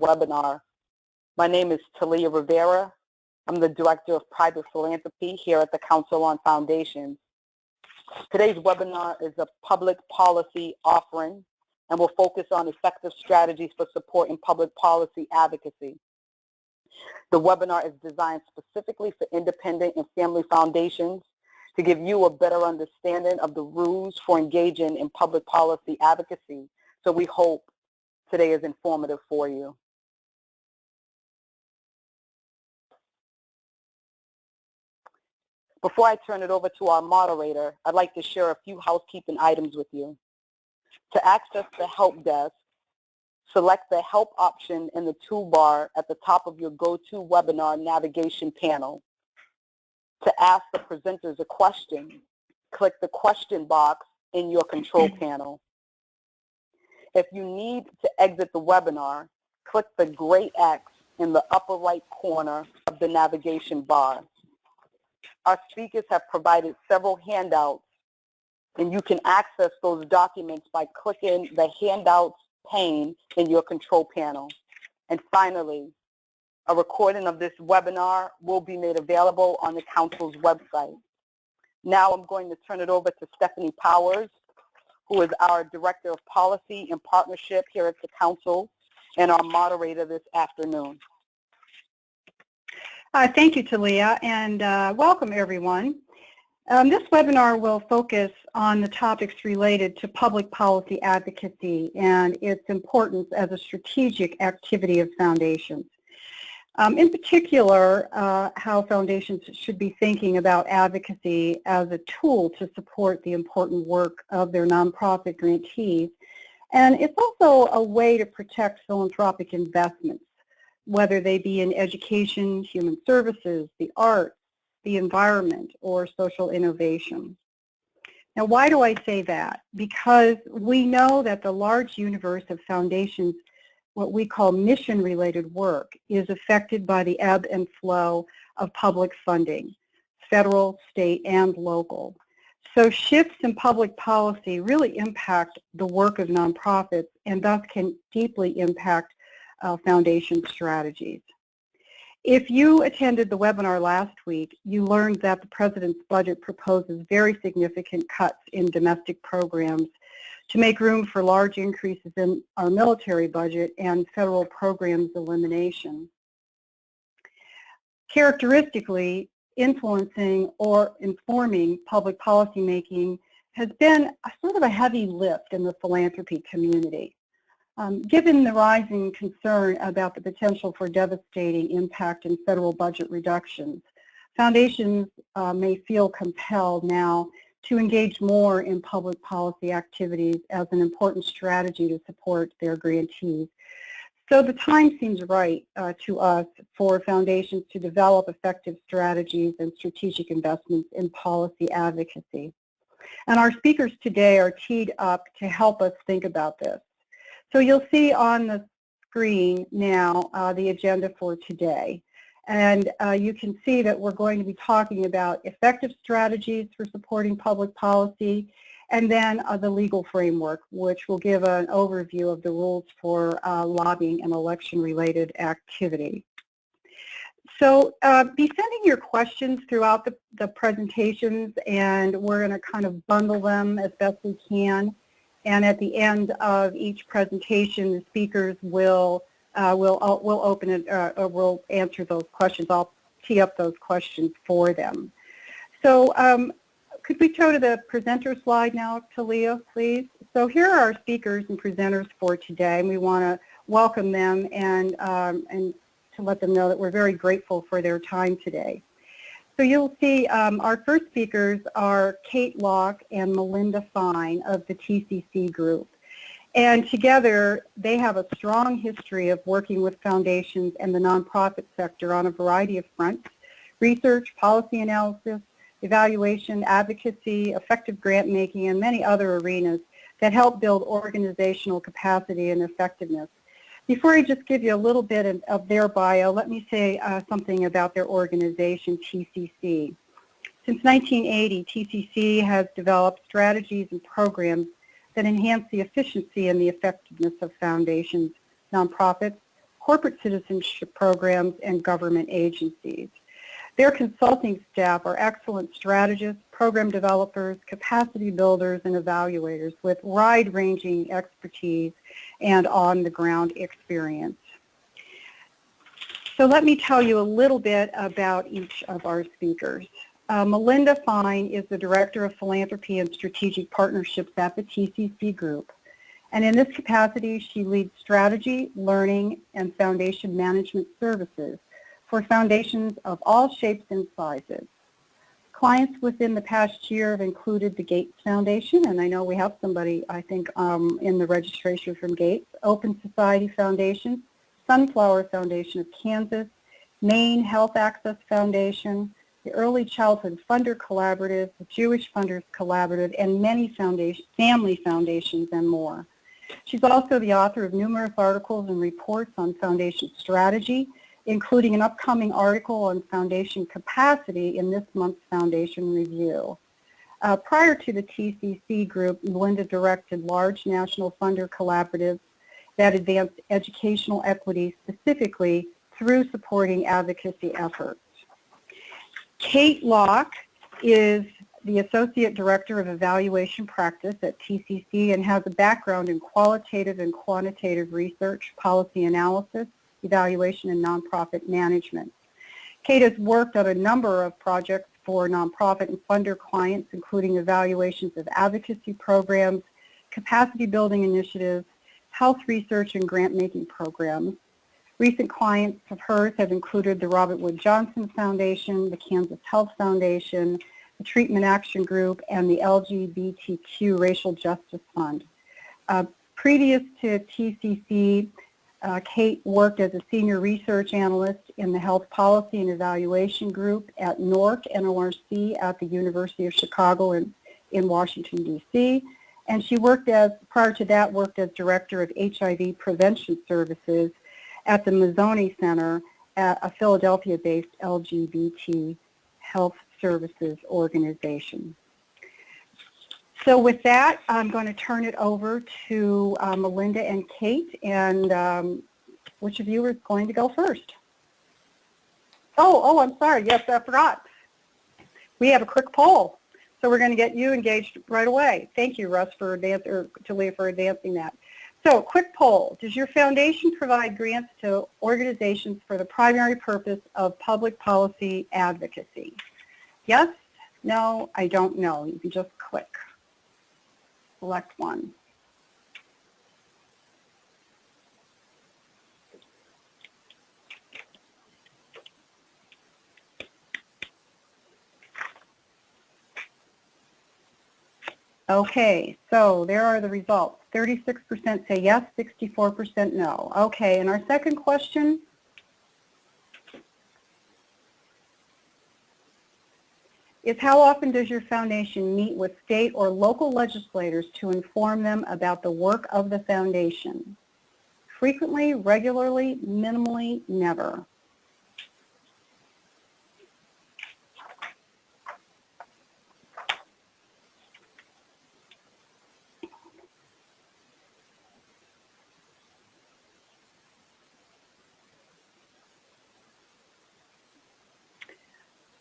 webinar. My name is Talia Rivera. I'm the Director of Private Philanthropy here at the Council on Foundations. Today's webinar is a public policy offering and will focus on effective strategies for supporting public policy advocacy. The webinar is designed specifically for independent and family foundations to give you a better understanding of the rules for engaging in public policy advocacy. So we hope today is informative for you. Before I turn it over to our moderator, I'd like to share a few housekeeping items with you. To access the help desk, select the help option in the toolbar at the top of your GoToWebinar navigation panel. To ask the presenters a question, click the question box in your control panel. If you need to exit the webinar, click the gray X in the upper right corner of the navigation bar. Our speakers have provided several handouts, and you can access those documents by clicking the Handouts pane in your control panel. And finally, a recording of this webinar will be made available on the Council's website. Now I'm going to turn it over to Stephanie Powers, who is our Director of Policy and Partnership here at the Council and our moderator this afternoon. Thank you, Talia, and welcome everyone. This webinar will focus on the topics related to public policy advocacy and its importance as a strategic activity of foundations. In particular, how foundations should be thinking about advocacy as a tool to support the important work of their nonprofit grantees. And it's also a way to protect philanthropic investments, whether they be in education, human services, the arts, the environment, or social innovation. Now, why do I say that? Because we know that the large universe of foundations, what we call mission-related work, is affected by the ebb and flow of public funding, federal, state, and local. So shifts in public policy really impact the work of nonprofits and thus can deeply impact foundation strategies. If you attended the webinar last week, you learned that the President's budget proposes very significant cuts in domestic programs to make room for large increases in our military budget and federal programs elimination. Characteristically, influencing or informing public policy making has been a sort of a heavy lift in the philanthropy community. Given the rising concern about the potential for devastating impact in federal budget reductions, foundations may feel compelled now to engage more in public policy activities as an important strategy to support their grantees. So the time seems right to us for foundations to develop effective strategies and strategic investments in policy advocacy. And our speakers today are teed up to help us think about this. So you'll see on the screen now the agenda for today. And you can see that we're going to be talking about effective strategies for supporting public policy, and then the legal framework, which will give an overview of the rules for lobbying and election-related activity. So be sending your questions throughout the presentations, and we're going to kind of bundle them as best we can. And at the end of each presentation, the speakers will open it, or we'll answer those questions. I'll tee up those questions for them. So could we go to the presenter slide now, Talia, please? So here are our speakers and presenters for today, and we want to welcome them and to let them know that we're very grateful for their time today. So you'll see our first speakers are Kate Locke and Melinda Fine of the TCC group. And together, they have a strong history of working with foundations and the nonprofit sector on a variety of fronts: research, policy analysis, evaluation, advocacy, effective grant making, and many other arenas that help build organizational capacity and effectiveness. Before I just give you a little bit of their bio, let me say something about their organization, TCC. Since 1980, TCC has developed strategies and programs that enhance the efficiency and the effectiveness of foundations, nonprofits, corporate citizenship programs, and government agencies. Their consulting staff are excellent strategists, program developers, capacity builders, and evaluators with wide-ranging expertise and on-the-ground experience. So let me tell you a little bit about each of our speakers. Melinda Fine is the Director of Philanthropy and Strategic Partnerships at the TCC Group. And in this capacity, she leads strategy, learning, and foundation management services for foundations of all shapes and sizes. Clients within the past year have included the Gates Foundation, and I know we have somebody, I think, in the registration from Gates, Open Society Foundation, Sunflower Foundation of Kansas, Maine Health Access Foundation, the Early Childhood Funder Collaborative, the Jewish Funders Collaborative, and many family foundations and more. She's also the author of numerous articles and reports on foundation strategy, including an upcoming article on foundation capacity in this month's Foundation Review. Prior to the TCC Group, Melinda directed large national funder collaboratives that advanced educational equity specifically through supporting advocacy efforts. Kate Locke is the Associate Director of Evaluation Practice at TCC and has a background in qualitative and quantitative research, policy analysis, evaluation, and nonprofit management. Kate has worked on a number of projects for nonprofit and funder clients, including evaluations of advocacy programs, capacity building initiatives, health research, and grant-making programs. Recent clients of hers have included the Robert Wood Johnson Foundation, the Kansas Health Foundation, the Treatment Action Group, and the LGBTQ Racial Justice Fund. Previous to TCC, Kate worked as a senior research analyst in the Health Policy and Evaluation Group at NORC at the University of Chicago in Washington, D.C. And she worked prior to that, worked as Director of HIV Prevention Services at the Mazzoni Center, at a Philadelphia-based LGBT health services organization. So with that, I'm going to turn it over to Melinda and Kate, and which of you is going to go first? Oh, I'm sorry. Yes, I forgot. We have a quick poll, so we're going to get you engaged right away. Thank you, Russ, for Talia, for advancing that. So, quick poll. Does your foundation provide grants to organizations for the primary purpose of public policy advocacy? Yes? No? I don't know. You can just click. Select one. Okay, so there are the results. 36% say yes, 64% no. Okay, and our second question is, how often does your foundation meet with state or local legislators to inform them about the work of the foundation? Frequently, regularly, minimally, never.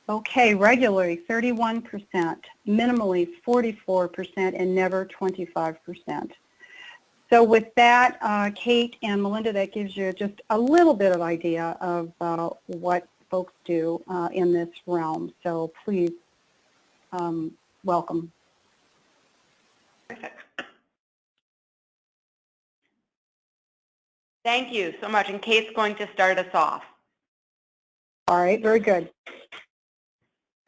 Okay, regularly 31%, minimally 44%, and never 25%. So with that, Kate and Melinda, that gives you just a little bit of idea of what folks do in this realm. So please, welcome. Perfect. Thank you so much. And Kate's going to start us off. All right, very good.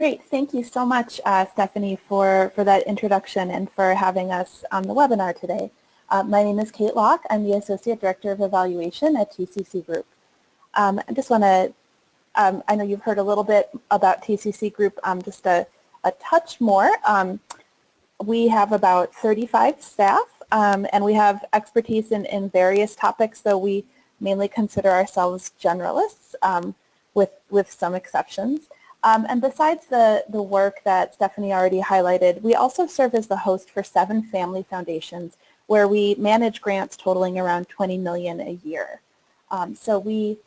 Great. Thank you so much, Stephanie, for that introduction and for having us on the webinar today. My name is Kate Locke. I'm the Associate Director of Evaluation at TCC Group. I just want to, I know you've heard a little bit about TCC Group, just a touch more. We have about 35 staff, and we have expertise in various topics, so we mainly consider ourselves generalists with some exceptions. And besides the work that Stephanie already highlighted, we also serve as the host for 7 family foundations where we manage grants totaling around $20 million a year. So we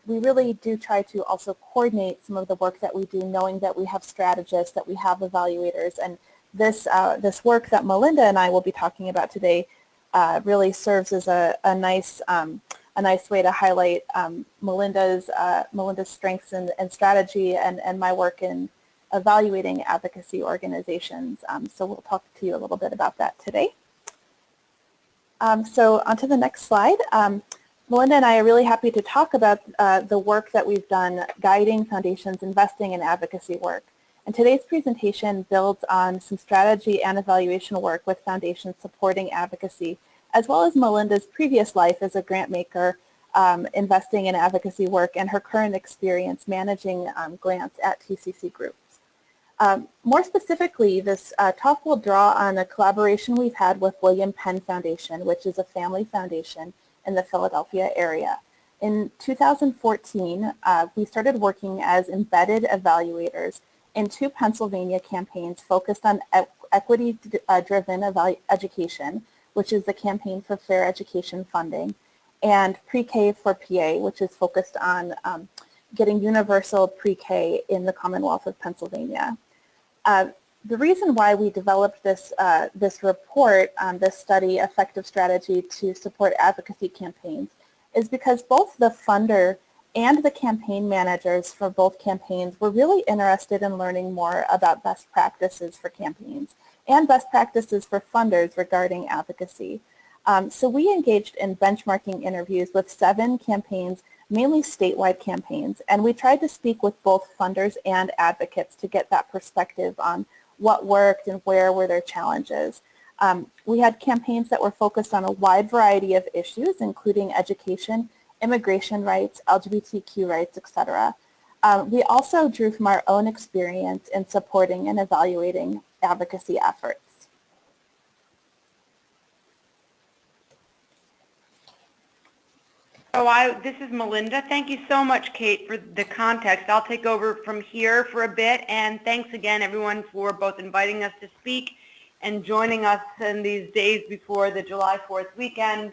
really do try to also coordinate some of the work that we do, knowing that we have strategists, that we have evaluators, and this work that Melinda and I will be talking about today really serves as a nice way to highlight Melinda's strengths and strategy and my work in evaluating advocacy organizations. So we'll talk to you a little bit about that today. So on to the next slide. Melinda and I are really happy to talk about the work that we've done guiding foundations investing in advocacy work. And today's presentation builds on some strategy and evaluation work with foundations supporting advocacy, as well as Melinda's previous life as a grant maker investing in advocacy work and her current experience managing grants at TCC groups. More specifically, this talk will draw on a collaboration we've had with William Penn Foundation, which is a family foundation in the Philadelphia area. In 2014, we started working as embedded evaluators in 2 Pennsylvania campaigns focused on equity-driven education, which is the Campaign for Fair Education Funding, and Pre-K for PA, which is focused on getting universal pre-K in the Commonwealth of Pennsylvania. The reason why we developed this report, this study, Effective Strategy to Support Advocacy Campaigns, is because both the funder and the campaign managers for both campaigns were really interested in learning more about best practices for campaigns and best practices for funders regarding advocacy. So we engaged in benchmarking interviews with 7 campaigns, mainly statewide campaigns, and we tried to speak with both funders and advocates to get that perspective on what worked and where were their challenges. We had campaigns that were focused on a wide variety of issues, including education, immigration rights, LGBTQ rights, etc. We also drew from our own experience in supporting and evaluating advocacy efforts. So this is Melinda. Thank you so much, Kate, for the context. I'll take over from here for a bit, and thanks again, everyone, for both inviting us to speak and joining us in these days before the July 4th weekend,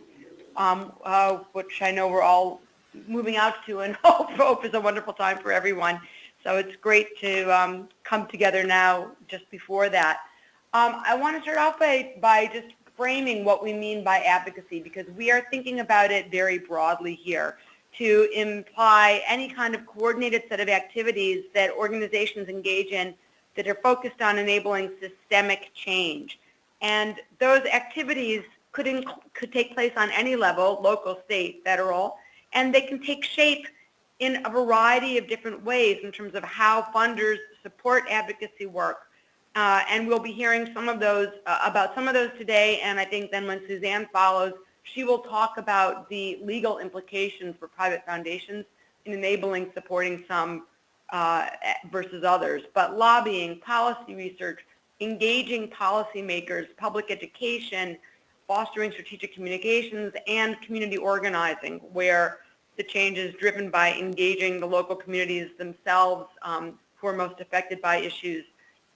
which I know we're all moving out to and hope is a wonderful time for everyone. So it's great to come together now just before that. I want to start off by just framing what we mean by advocacy, because we are thinking about it very broadly here to imply any kind of coordinated set of activities that organizations engage in that are focused on enabling systemic change. And those activities could take place on any level, local, state, federal, and they can take shape in a variety of different ways in terms of how funders support advocacy work. And we'll be hearing some of those about some of those today, and I think then when Suzanne follows, she will talk about the legal implications for private foundations in enabling supporting some versus others. But lobbying, policy research, engaging policymakers, public education, fostering strategic communications, and community organizing, where the change is driven by engaging the local communities themselves who are most affected by issues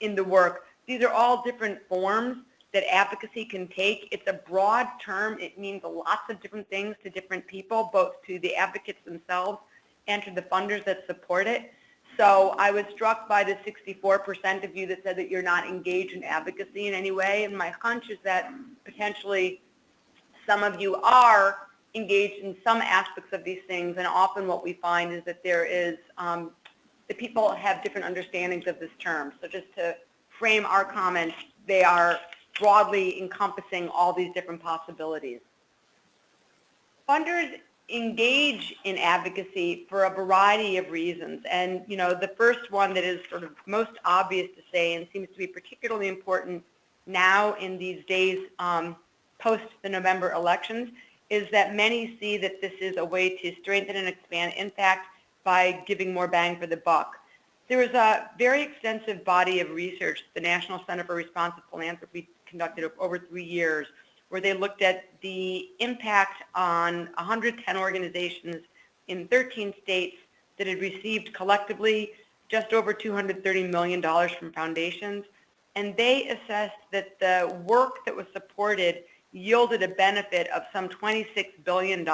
in the work. These are all different forms that advocacy can take. It's a broad term. It means lots of different things to different people, both to the advocates themselves and to the funders that support it. So I was struck by the 64% of you that said that you're not engaged in advocacy in any way, and my hunch is that potentially some of you are engaged in some aspects of these things, and often what we find is that there is the people have different understandings of this term. So just to frame our comments, they are broadly encompassing all these different possibilities. Funders engage in advocacy for a variety of reasons, and the first one that is sort of most obvious to say and seems to be particularly important now in these days post the November elections is that many see that this is a way to strengthen and expand impact by giving more bang for the buck. There was a very extensive body of research the National Center for Responsive Philanthropy conducted over 3 years, where they looked at the impact on 110 organizations in 13 states that had received collectively just over $230 million from foundations. And they assessed that the work that was supported yielded a benefit of some $26 billion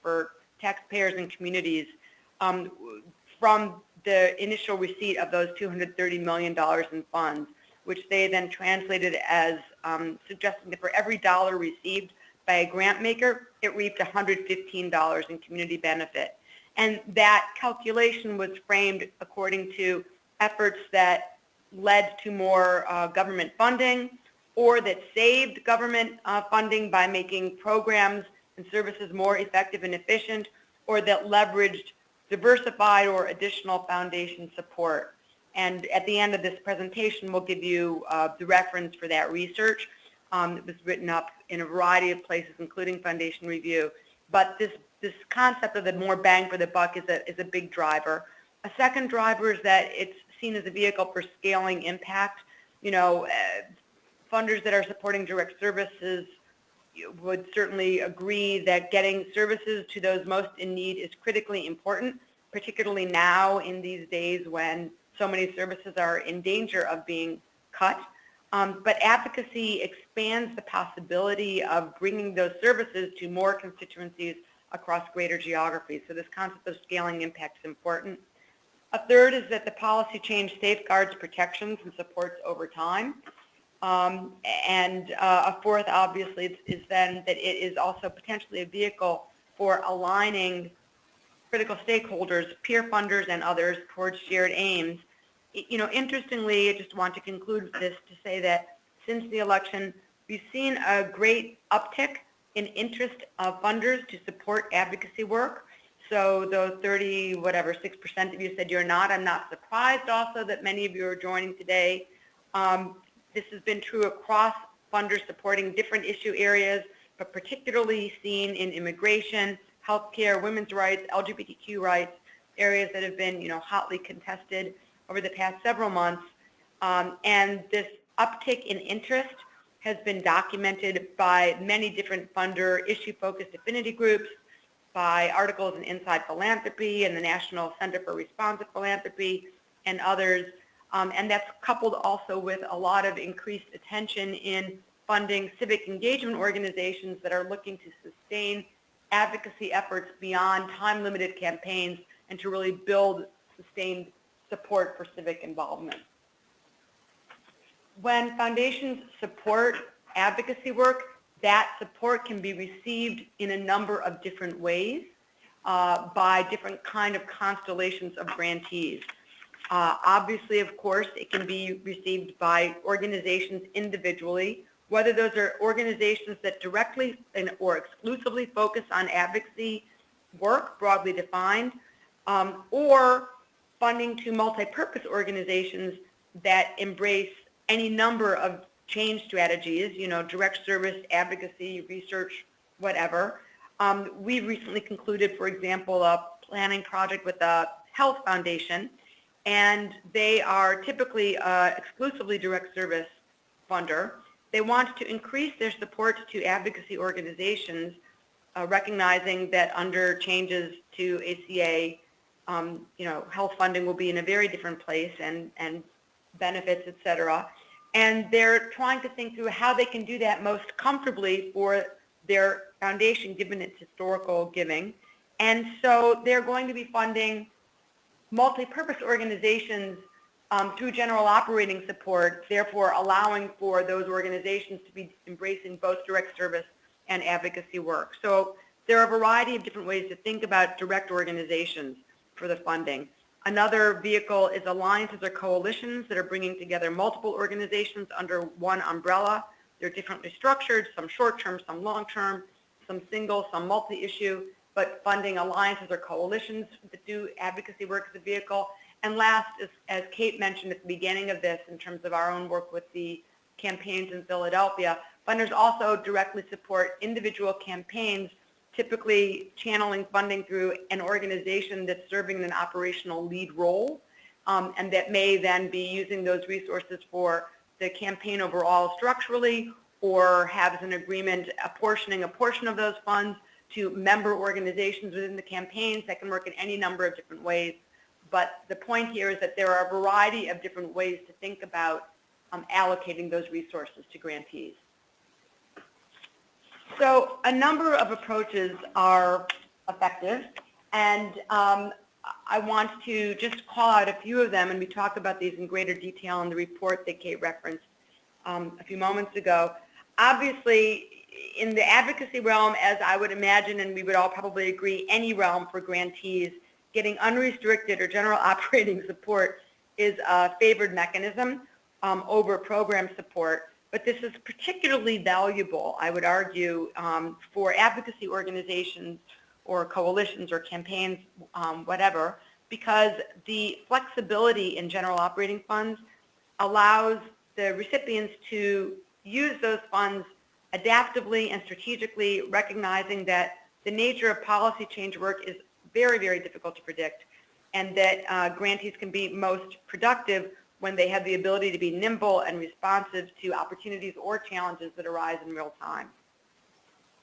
for taxpayers and communities from the initial receipt of those $230 million in funds, which they then translated as suggesting that for every dollar received by a grant maker, it reaped $115 in community benefit. And that calculation was framed according to efforts that led to more government funding, or that saved government funding by making programs and services more effective and efficient, or that leveraged diversified or additional foundation support. And at the end of this presentation, we'll give you the reference for that research. It was written up in a variety of places, including Foundation Review. But this concept of the more bang for the buck is a big driver. A second driver is that it's seen as a vehicle for scaling impact. You know, funders that are supporting direct services would certainly agree that getting services to those most in need is critically important, particularly now in these days when so many services are in danger of being cut. But advocacy expands the possibility of bringing those services to more constituencies across greater geographies. So this concept of scaling impact is important. A third is that the policy change safeguards protections and supports over time. And a fourth, obviously, is then that it is also potentially a vehicle for aligning critical stakeholders, peer funders, and others towards shared aims. You know, interestingly, I just want to conclude this to say that since the election, we've seen a great uptick in interest of funders to support advocacy work. So those 6% of you said you're not. I'm not surprised also that many of you are joining today. This has been true across funders supporting different issue areas, but particularly seen in immigration, healthcare, women's rights, LGBTQ rights, areas that have been, you know, hotly contested over the past several months. And this uptick in interest has been documented by many different funder issue-focused affinity groups, by articles in Inside Philanthropy and the National Center for Responsive Philanthropy and others. And that's coupled also with a lot of increased attention in funding civic engagement organizations that are looking to sustain advocacy efforts beyond time-limited campaigns and to really build sustained support for civic involvement. When foundations support advocacy work, that support can be received in a number of different ways by different kind of constellations of grantees. Obviously, of course, it can be received by organizations individually, whether those are organizations that directly or exclusively focus on advocacy work, broadly defined, or funding to multi-purpose organizations that embrace any number of change strategies, you know, direct service, advocacy, research, whatever. We recently concluded, for example, a planning project with the Health Foundation, and they are typically exclusively direct service funder. They want to increase their support to advocacy organizations, recognizing that under changes to ACA, you know, health funding will be in a very different place and benefits, et cetera. And they're trying to think through how they can do that most comfortably for their foundation, given its historical giving. And so they're going to be funding multi-purpose organizations through general operating support, therefore allowing for those organizations to be embracing both direct service and advocacy work. So there are a variety of different ways to think about direct organizations for the funding. Another vehicle is alliances or coalitions that are bringing together multiple organizations under one umbrella. They're differently structured, some short-term, some long-term, some single, some multi-issue, but funding alliances or coalitions that do advocacy work as a vehicle. And last, as Kate mentioned at the beginning of this, in terms of our own work with the campaigns in Philadelphia, funders also directly support individual campaigns, typically channeling funding through an organization that's serving an operational lead role, and that may then be using those resources for the campaign overall structurally, or has an agreement apportioning a portion of those funds to member organizations within the campaigns. That can work in any number of different ways. But the point here is that there are a variety of different ways to think about allocating those resources to grantees. So a number of approaches are effective And I want to just call out a few of them, and we talk about these in greater detail in the report that Kate referenced a few moments ago. Obviously, in the advocacy realm, as I would imagine, and we would all probably agree, any realm for grantees, getting unrestricted or general operating support is a favored mechanism over program support. But this is particularly valuable, I would argue, for advocacy organizations or coalitions or campaigns, whatever, because the flexibility in general operating funds allows the recipients to use those funds adaptively and strategically, recognizing that the nature of policy change work is very, very difficult to predict, and that grantees can be most productive when they have the ability to be nimble and responsive to opportunities or challenges that arise in real time.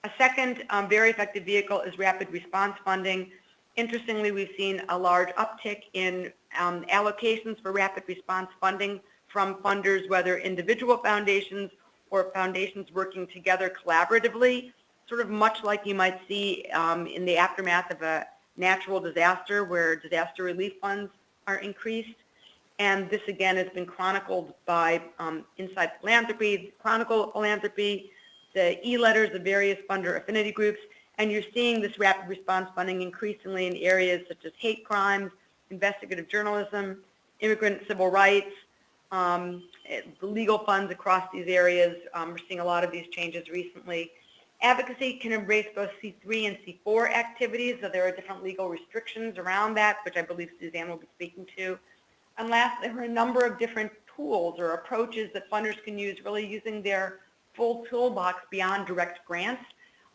A second very effective vehicle is rapid response funding. Interestingly, we've seen a large uptick in allocations for rapid response funding from funders, whether individual foundations or foundations working together collaboratively, sort of much like you might see in the aftermath of a natural disaster where disaster relief funds are increased. And this, again, has been chronicled by Inside Philanthropy, Chronicle Philanthropy, the e-letters of various funder affinity groups, and you're seeing this rapid response funding increasingly in areas such as hate crimes, investigative journalism, immigrant civil rights, the legal funds across these areas. We're seeing a lot of these changes recently. Advocacy can embrace both C3 and C4 activities, so there are different legal restrictions around that, which I believe Suzanne will be speaking to. And last, there are a number of different tools or approaches that funders can use, really using their full toolbox beyond direct grants.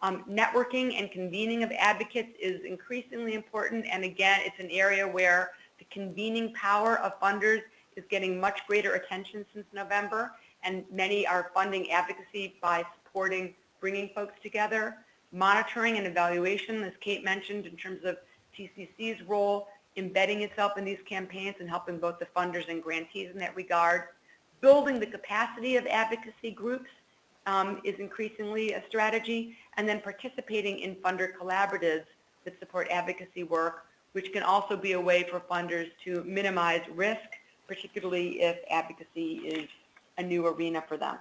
Networking and convening of advocates is increasingly important, and again, it's an area where the convening power of funders is getting much greater attention since November, and many are funding advocacy by supporting bringing folks together. Monitoring and evaluation, as Kate mentioned, in terms of TCC's role, embedding itself in these campaigns and helping both the funders and grantees in that regard. Building the capacity of advocacy groups is increasingly a strategy, and then participating in funder collaboratives that support advocacy work, which can also be a way for funders to minimize risk, particularly if advocacy is a new arena for them.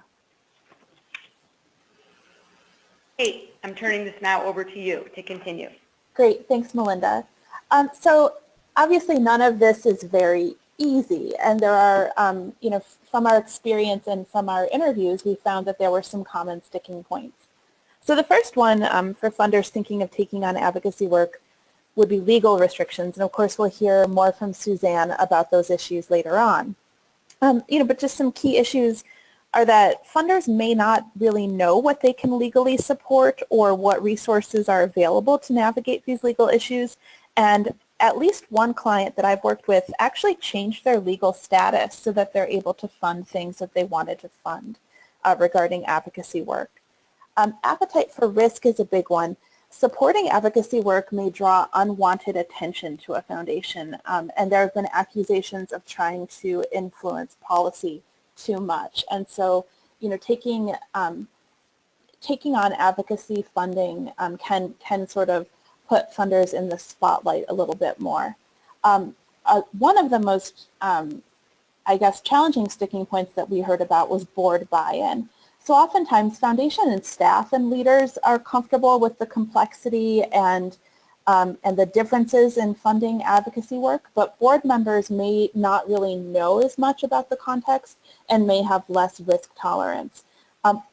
Kate, I'm turning this now over to you to continue. Great, thanks, Melinda. So obviously none of this is very easy, and there are, from our experience and from our interviews, we found that there were some common sticking points. So the first one for funders thinking of taking on advocacy work would be legal restrictions, and of course we'll hear more from Suzanne about those issues later on. But just some key issues are that funders may not really know what they can legally support or what resources are available to navigate these legal issues, and at least one client that I've worked with actually changed their legal status so that they're able to fund things that they wanted to fund regarding advocacy work. Appetite for risk is a big one. Supporting advocacy work may draw unwanted attention to a foundation, and there have been accusations of trying to influence policy too much. And so, taking on advocacy funding can sort of put funders in the spotlight a little bit more. One of the most, challenging sticking points that we heard about was board buy-in. So oftentimes foundation and staff and leaders are comfortable with the complexity and the differences in funding advocacy work, but board members may not really know as much about the context and may have less risk tolerance.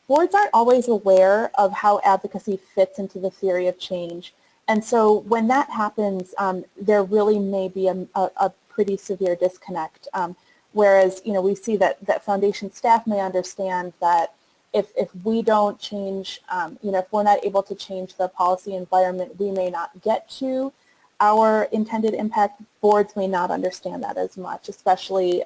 Boards aren't always aware of how advocacy fits into the theory of change, and so when that happens, there really may be a pretty severe disconnect. Whereas, we see that foundation staff may understand that if we don't change, if we're not able to change the policy environment, we may not get to our intended impact. Boards may not understand that as much, especially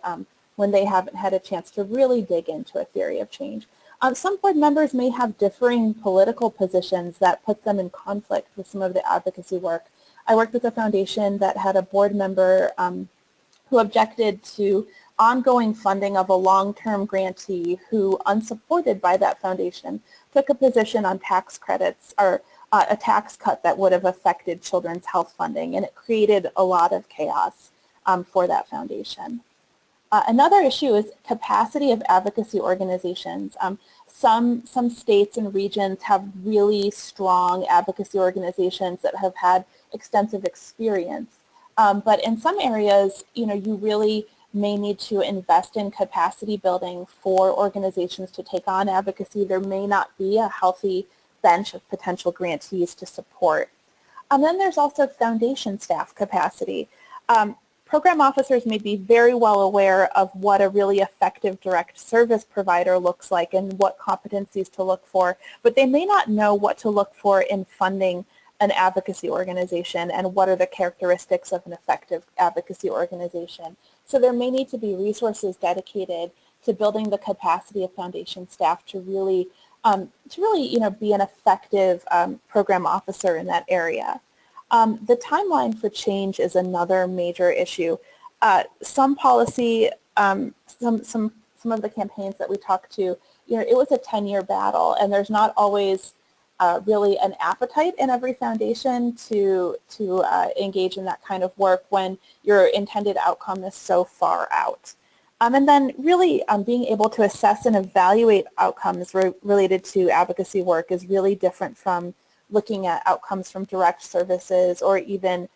when they haven't had a chance to really dig into a theory of change. Some board members may have differing political positions that put them in conflict with some of the advocacy work. I worked with a foundation that had a board member who objected to ongoing funding of a long-term grantee who, unsupported by that foundation, took a position on tax credits or a tax cut that would have affected children's health funding, and it created a lot of chaos for that foundation. Another issue is capacity of advocacy organizations. Some states and regions have really strong advocacy organizations that have had extensive experience. But in some areas, you really may need to invest in capacity building for organizations to take on advocacy. There may not be a healthy bench of potential grantees to support. And then there's also foundation staff capacity. Program officers may be very well aware of what a really effective direct service provider looks like and what competencies to look for, but they may not know what to look for in funding an advocacy organization and what are the characteristics of an effective advocacy organization. So there may need to be resources dedicated to building the capacity of foundation staff to really be an effective program officer in that area. The timeline for change is another major issue. Some policy, some of the campaigns that we talked to, it was a 10-year battle, and there's not always really an appetite in every foundation to engage in that kind of work when your intended outcome is so far out. And then really being able to assess and evaluate outcomes related to advocacy work is really different from looking at outcomes from direct services or even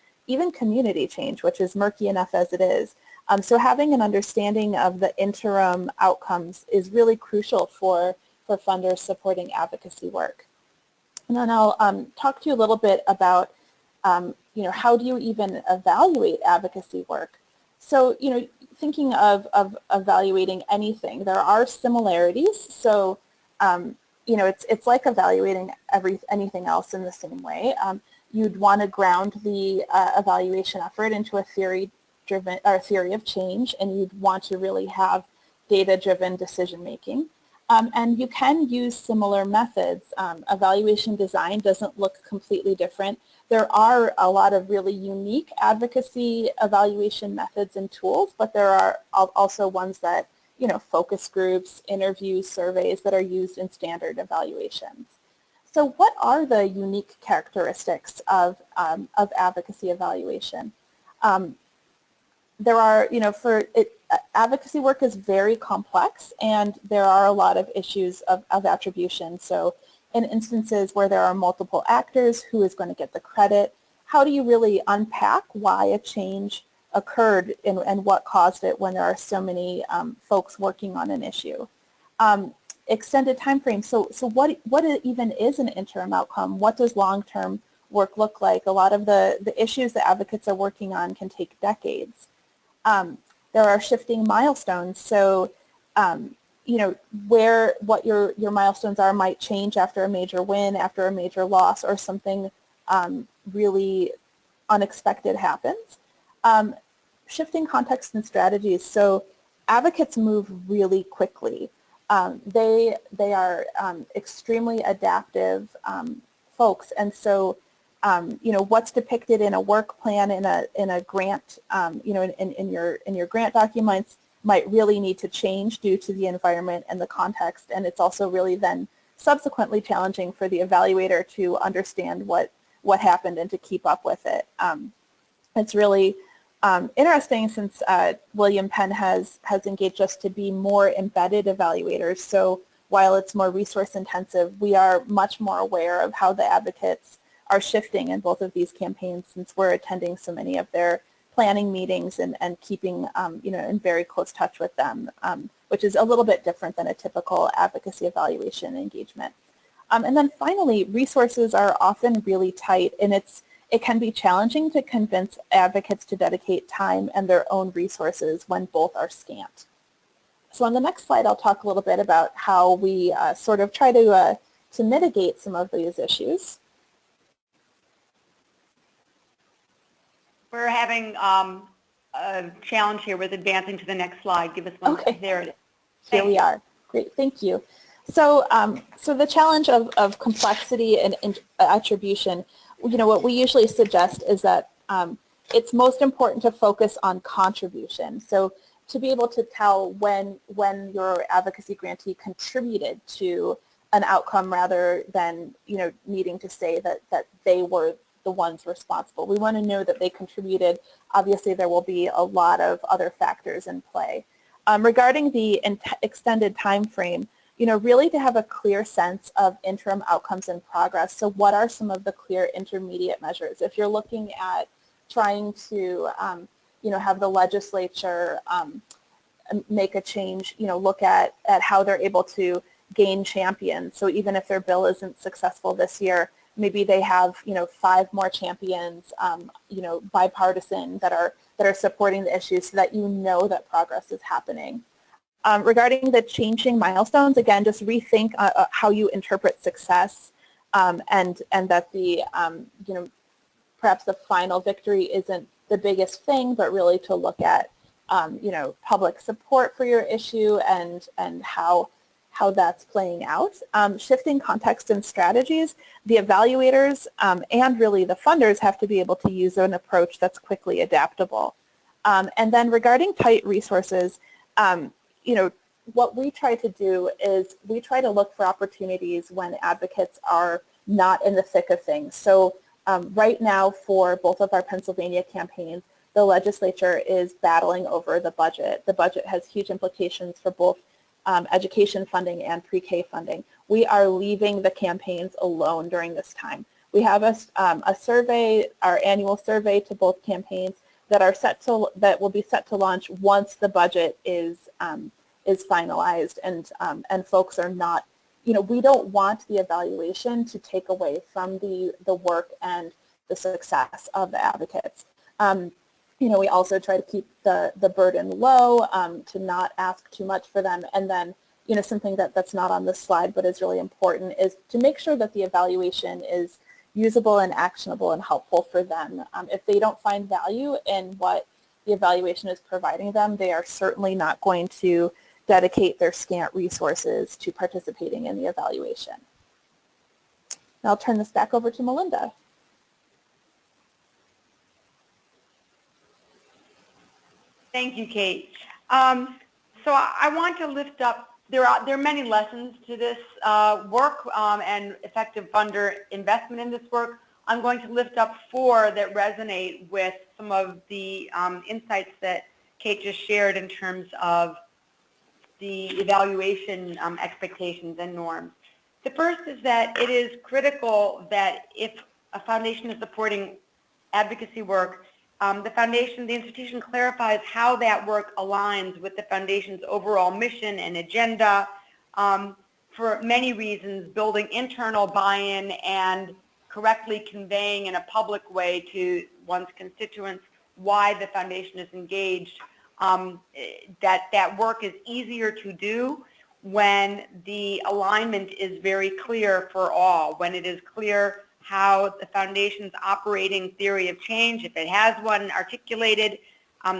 community change, which is murky enough as it is. So having an understanding of the interim outcomes is really crucial for funders supporting advocacy work. And then I'll talk to you a little bit about how do you even evaluate advocacy work. So thinking of evaluating anything, there are similarities. So it's like evaluating anything else in the same way. You'd want to ground the evaluation effort into a theory of change, and you'd want to really have data-driven decision-making. And you can use similar methods. Evaluation design doesn't look completely different. There are a lot of really unique advocacy evaluation methods and tools, but there are also ones that focus groups, interviews, surveys that are used in standard evaluations. So what are the unique characteristics of advocacy evaluation? There are, advocacy work is very complex, and there are a lot of issues of attribution. So in instances where there are multiple actors, who is going to get the credit? How do you really unpack why a change occurred and what caused it when there are so many folks working on an issue? Extended time frame. So what even is an interim outcome? What does long-term work look like? A lot of the issues that advocates are working on can take decades. There are shifting milestones. So what your milestones are might change after a major win, after a major loss, or something really unexpected happens. Shifting context and strategies. So advocates move really quickly. They are extremely adaptive folks, and so what's depicted in a work plan, in a grant, in your grant documents might really need to change due to the environment and the context, and it's also really then subsequently challenging for the evaluator to understand what happened and to keep up with it. It's really interesting since William Penn has engaged us to be more embedded evaluators. So while it's more resource intensive, we are much more aware of how the advocates are shifting in both of these campaigns, since we're attending so many of their planning meetings and keeping in very close touch with them, which is a little bit different than a typical advocacy evaluation engagement. And then finally, resources are often really tight, and it can be challenging to convince advocates to dedicate time and their own resources when both are scant. So on the next slide, I'll talk a little bit about how we sort of try to mitigate some of these issues. We're having a challenge here with advancing to the next slide. Give us one. Okay. There it is. Here we are. Great, thank you. So, so the challenge of complexity and attribution, what we usually suggest is that it's most important to focus on contribution. So to be able to tell when your advocacy grantee contributed to an outcome rather than, you know, needing to say that they were the ones responsible. We want to know that they contributed. Obviously, there will be a lot of other factors in play. Regarding the extended time frame, you know, really to have a clear sense of interim outcomes and progress. So what are some of the clear intermediate measures? If you're looking at trying to, you know, have the legislature make a change, you know, look at how they're able to gain champions. So even if their bill isn't successful this year, maybe they have, you know, 5 more champions, you know, bipartisan that are supporting the issue, so that you know that progress is happening. Regarding the changing milestones, again, just rethink how you interpret success, and that the, you know, perhaps the final victory isn't the biggest thing, but really to look at, you know, public support for your issue and how that's playing out. Shifting context and strategies, the evaluators and really the funders have to be able to use an approach that's quickly adaptable. And then regarding tight resources, you know, what we try to do is we try to look for opportunities when advocates are not in the thick of things. So right now for both of our Pennsylvania campaigns, the legislature is battling over the budget. The budget has huge implications for both education funding and pre-K funding. We are leaving the campaigns alone during this time. We have a survey, our annual survey to both campaigns that will be set to launch once the budget is finalized, and folks are not, you know, we don't want the evaluation to take away from the work and the success of the advocates. You know, we also try to keep the burden low, to not ask too much for them. And then, you know, something that's not on this slide but is really important is to make sure that the evaluation is usable and actionable and helpful for them. If they don't find value in what the evaluation is providing them, they are certainly not going to dedicate their scant resources to participating in the evaluation. Now I'll turn this back over to Melinda. Thank you, Kate. So I want to lift up, there are many lessons to this work and effective funder investment in this work. I'm going to lift up 4 that resonate with some of the insights that Kate just shared in terms of the evaluation expectations and norms. The first is that it is critical that if a foundation is supporting advocacy work, the institution clarifies how that work aligns with the foundation's overall mission and agenda, for many reasons, building internal buy-in and correctly conveying in a public way to one's constituents why the foundation is engaged. That work is easier to do when the alignment is very clear for all, when it is clear how the foundation's operating theory of change, if it has one articulated,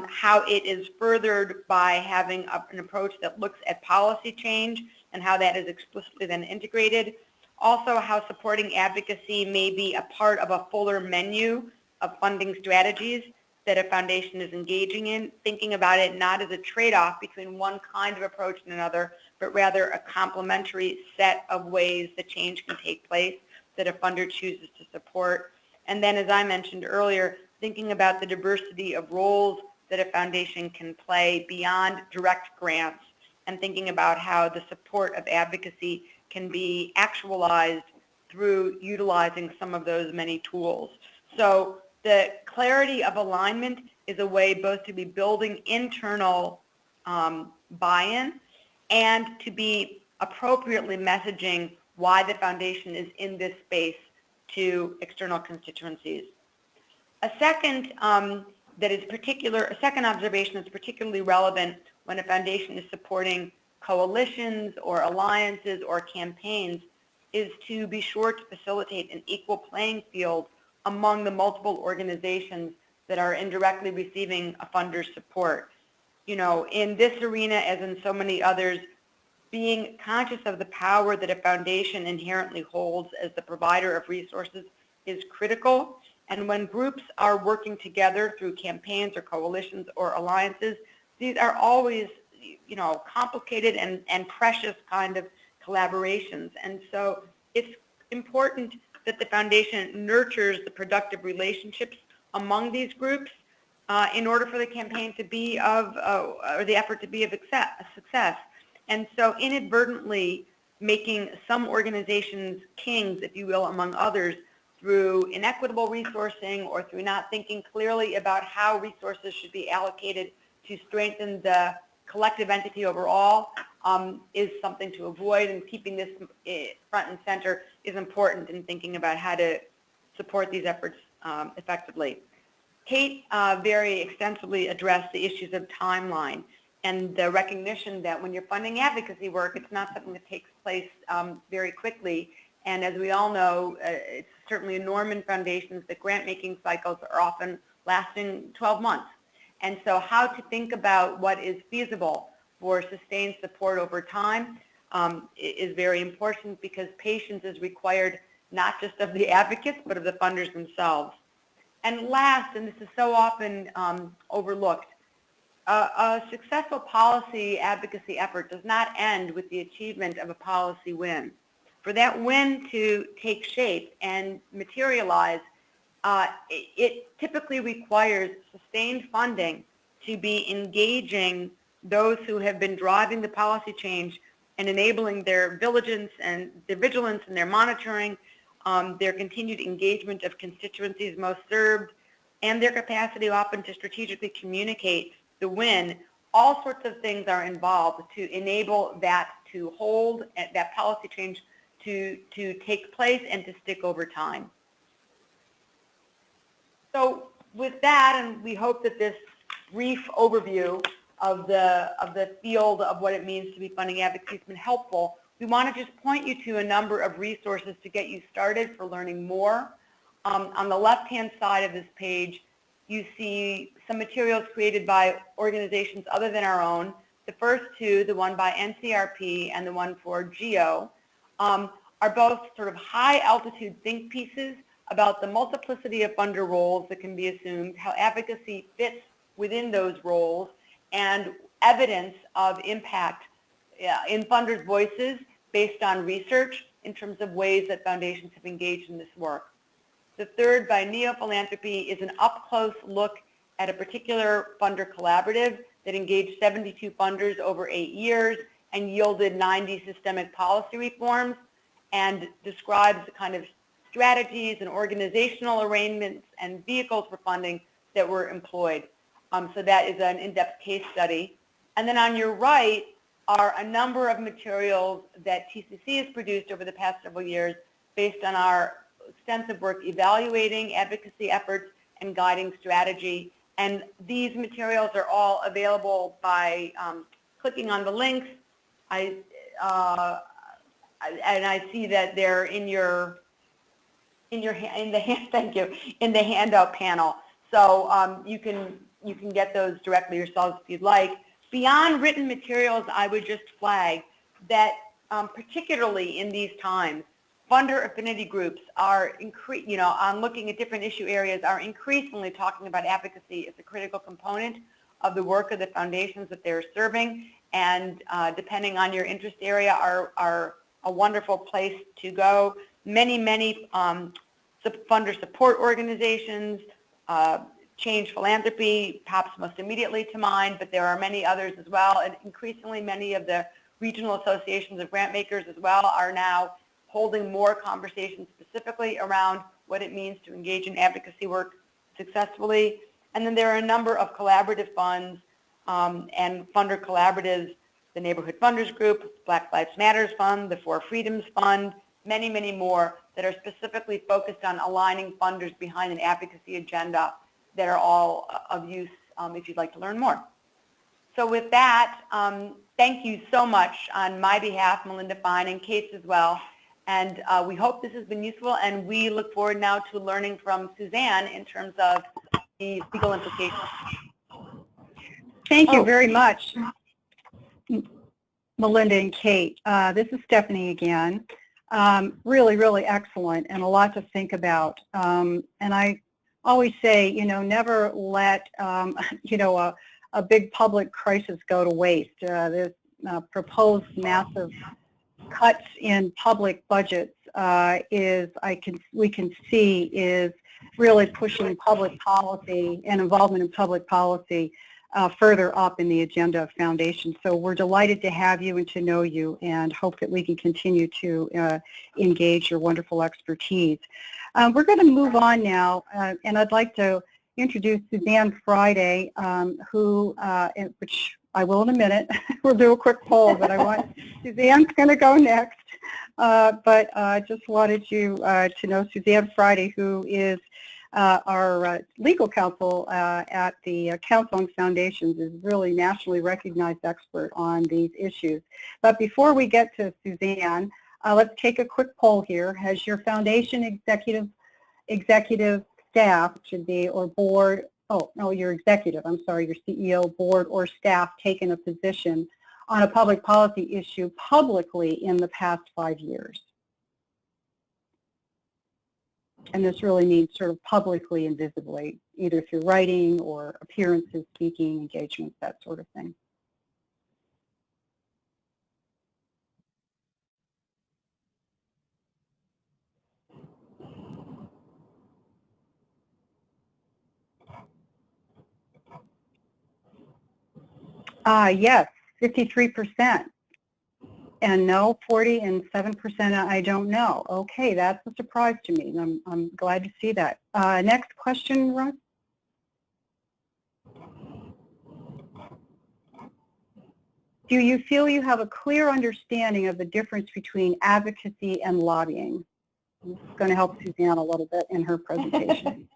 how it is furthered by having an approach that looks at policy change and how that is explicitly then integrated. Also, how supporting advocacy may be a part of a fuller menu of funding strategies that a foundation is engaging in, thinking about it not as a trade-off between one kind of approach and another, but rather a complementary set of ways that change can take place that a funder chooses to support. And then, as I mentioned earlier, thinking about the diversity of roles that a foundation can play beyond direct grants, and thinking about how the support of advocacy can be actualized through utilizing some of those many tools. So the clarity of alignment is a way both to be building internal buy-in and to be appropriately messaging why the foundation is in this space to external constituencies. A second observation that's particularly relevant when a foundation is supporting coalitions or alliances or campaigns is to be sure to facilitate an equal playing field among the multiple organizations that are indirectly receiving a funder's support. You know, in this arena, as in so many others, being conscious of the power that a foundation inherently holds as the provider of resources is critical. And when groups are working together through campaigns or coalitions or alliances, these are always, you know, complicated and precious kind of collaborations. And so it's important that the foundation nurtures the productive relationships among these groups in order for the campaign to be or the effort to be of success. And so inadvertently making some organizations kings, if you will, among others, through inequitable resourcing or through not thinking clearly about how resources should be allocated to strengthen the collective entity overall, is something to avoid, and keeping this front and center is important in thinking about how to support these efforts effectively. Kate very extensively addressed the issues of timeline and the recognition that when you're funding advocacy work, it's not something that takes place very quickly. And as we all know, it's certainly a norm in foundations that grant-making cycles are often lasting 12 months. And so how to think about what is feasible for sustained support over time is very important, because patience is required not just of the advocates, but of the funders themselves. And last, and this is so often overlooked, a successful policy advocacy effort does not end with the achievement of a policy win. For that win to take shape and materialize, it typically requires sustained funding to be engaging those who have been driving the policy change and enabling their vigilance and their monitoring, their continued engagement of constituencies most served, and their capacity often to strategically communicate the win. All sorts of things are involved to enable that to hold, that policy change to take place and to stick over time. So with that, and we hope that this brief overview of the field of what it means to be funding advocacy has been helpful, we want to just point you to a number of resources to get you started for learning more. On the left-hand side of this page, you see some materials created by organizations other than our own. The first two, the one by NCRP and the one for GEO, are both sort of high-altitude think pieces about the multiplicity of funder roles that can be assumed, how advocacy fits within those roles, and evidence of impact in funders' voices based on research in terms of ways that foundations have engaged in this work. The third, by Neo Philanthropy, is an up-close look at a particular funder collaborative that engaged 72 funders over 8 years and yielded 90 systemic policy reforms, and describes the kind of strategies and organizational arrangements and vehicles for funding that were employed. So that is an in-depth case study. And then on your right are a number of materials that TCC has produced over the past several years based on our extensive work evaluating advocacy efforts and guiding strategy. And these materials are all available by clicking on the links. And I see that they're in the handout panel. So you can get those directly yourselves if you'd like. Beyond written materials, I would just flag that particularly in these times, funder affinity groups are, on looking at different issue areas, are increasingly talking about advocacy as a critical component of the work of the foundations that they're serving, and depending on your interest area, are a wonderful place to go. Many funder support organizations, Change Philanthropy pops most immediately to mind, but there are many others as well, and increasingly many of the regional associations of grant makers as well are now holding more conversations specifically around what it means to engage in advocacy work successfully. And then there are a number of collaborative funds and funder collaboratives, the Neighborhood Funders Group, Black Lives Matters Fund, the Four Freedoms Fund, many more that are specifically focused on aligning funders behind an advocacy agenda that are all of use if you'd like to learn more. So with that, thank you so much on my behalf, Melinda Fine, and Kate's as well. And we hope this has been useful, and we look forward now to learning from Suzanne in terms of the legal implications. Thank you very much, Melinda and Kate. This is Stephanie again. Really excellent and a lot to think about. And I always say, never let, a big public crisis go to waste. This proposed massive cuts in public budgets we can see is really pushing public policy and involvement in public policy further up in the agenda of Foundation. So we're delighted to have you and to know you, and hope that we can continue to engage your wonderful expertise. We're going to move on now, and I'd like to introduce Suzanne Friday, which I will in a minute. We'll do a quick poll, but I want Suzanne's going to go next. But I just wanted you to know Suzanne Friday, who is our legal counsel at the Council on Foundations, is really nationally recognized expert on these issues. But before we get to Suzanne, let's take a quick poll here. Has your foundation executive staff, should be, or board, oh, no, your executive, I'm sorry, your CEO, board, or staff taken a position on a public policy issue publicly in the past 5 years? And this really means sort of publicly and visibly, either through writing or appearances, speaking, engagements, that sort of thing. Yes, 53%. And no, 40 and 7% I don't know. Okay, that's a surprise to me. I'm glad to see that. Next question, Russ. Do you feel you have a clear understanding of the difference between advocacy and lobbying? This is going to help Suzanne a little bit in her presentation.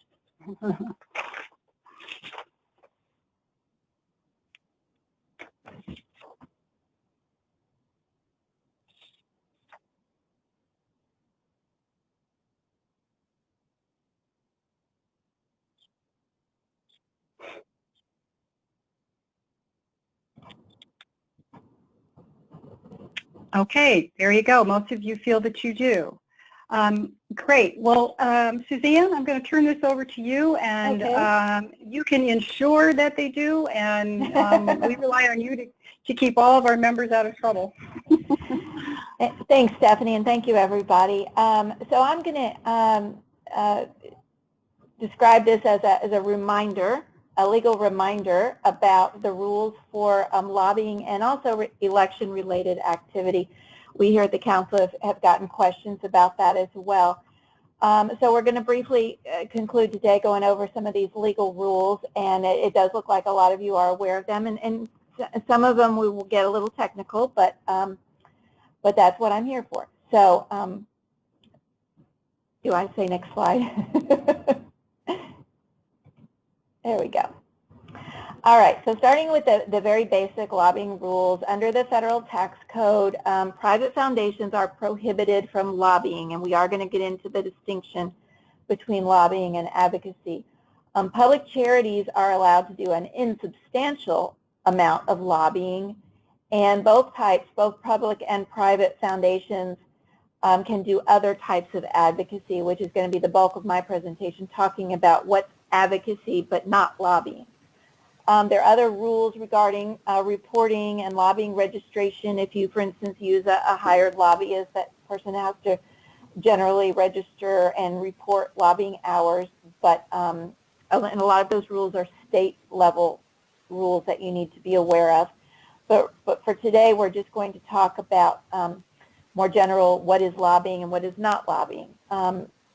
Okay, there you go. Most of you feel that you do. Great. Well, Suzanne, I'm going to turn this over to you, and okay, you can ensure that they do, and we rely on you to keep all of our members out of trouble. Thanks, Stephanie, and thank you, everybody. So I'm going to describe this as a reminder, a legal reminder about the rules for lobbying and also election-related activity. We here at the Council have gotten questions about that as well. So we're going to briefly conclude today going over some of these legal rules, and it does look like a lot of you are aware of them, and some of them we will get a little technical, but that's what I'm here for. So do I say next slide? There we go. All right, so starting with the very basic lobbying rules, under the Federal Tax Code, private foundations are prohibited from lobbying, and we are going to get into the distinction between lobbying and advocacy. Public charities are allowed to do an insubstantial amount of lobbying, and both types, both public and private foundations, can do other types of advocacy, which is going to be the bulk of my presentation, talking about what's advocacy but not lobbying. There are other rules regarding reporting and lobbying registration. If you, for instance, use a hired lobbyist, that person has to generally register and report lobbying hours, but and a lot of those rules are state-level rules that you need to be aware of. But for today, we're just going to talk about more general what is lobbying and what is not lobbying.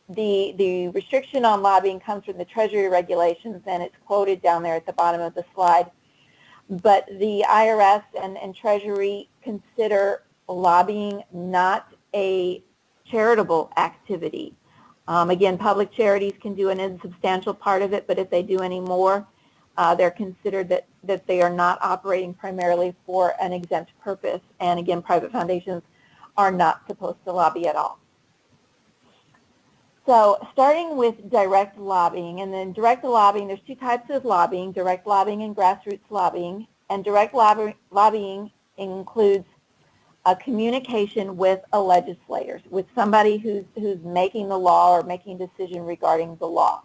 The restriction on lobbying comes from the Treasury regulations, and it's quoted down there at the bottom of the slide. But the IRS and Treasury consider lobbying not a charitable activity. Again, public charities can do an insubstantial part of it, but if they do any more, they're considered that they are not operating primarily for an exempt purpose. And again, private foundations are not supposed to lobby at all. So starting with direct lobbying, and then direct lobbying, there's two types of lobbying, direct lobbying and grassroots lobbying. And direct lobbying includes a communication with a legislator, with somebody who's making the law or making a decision regarding the law.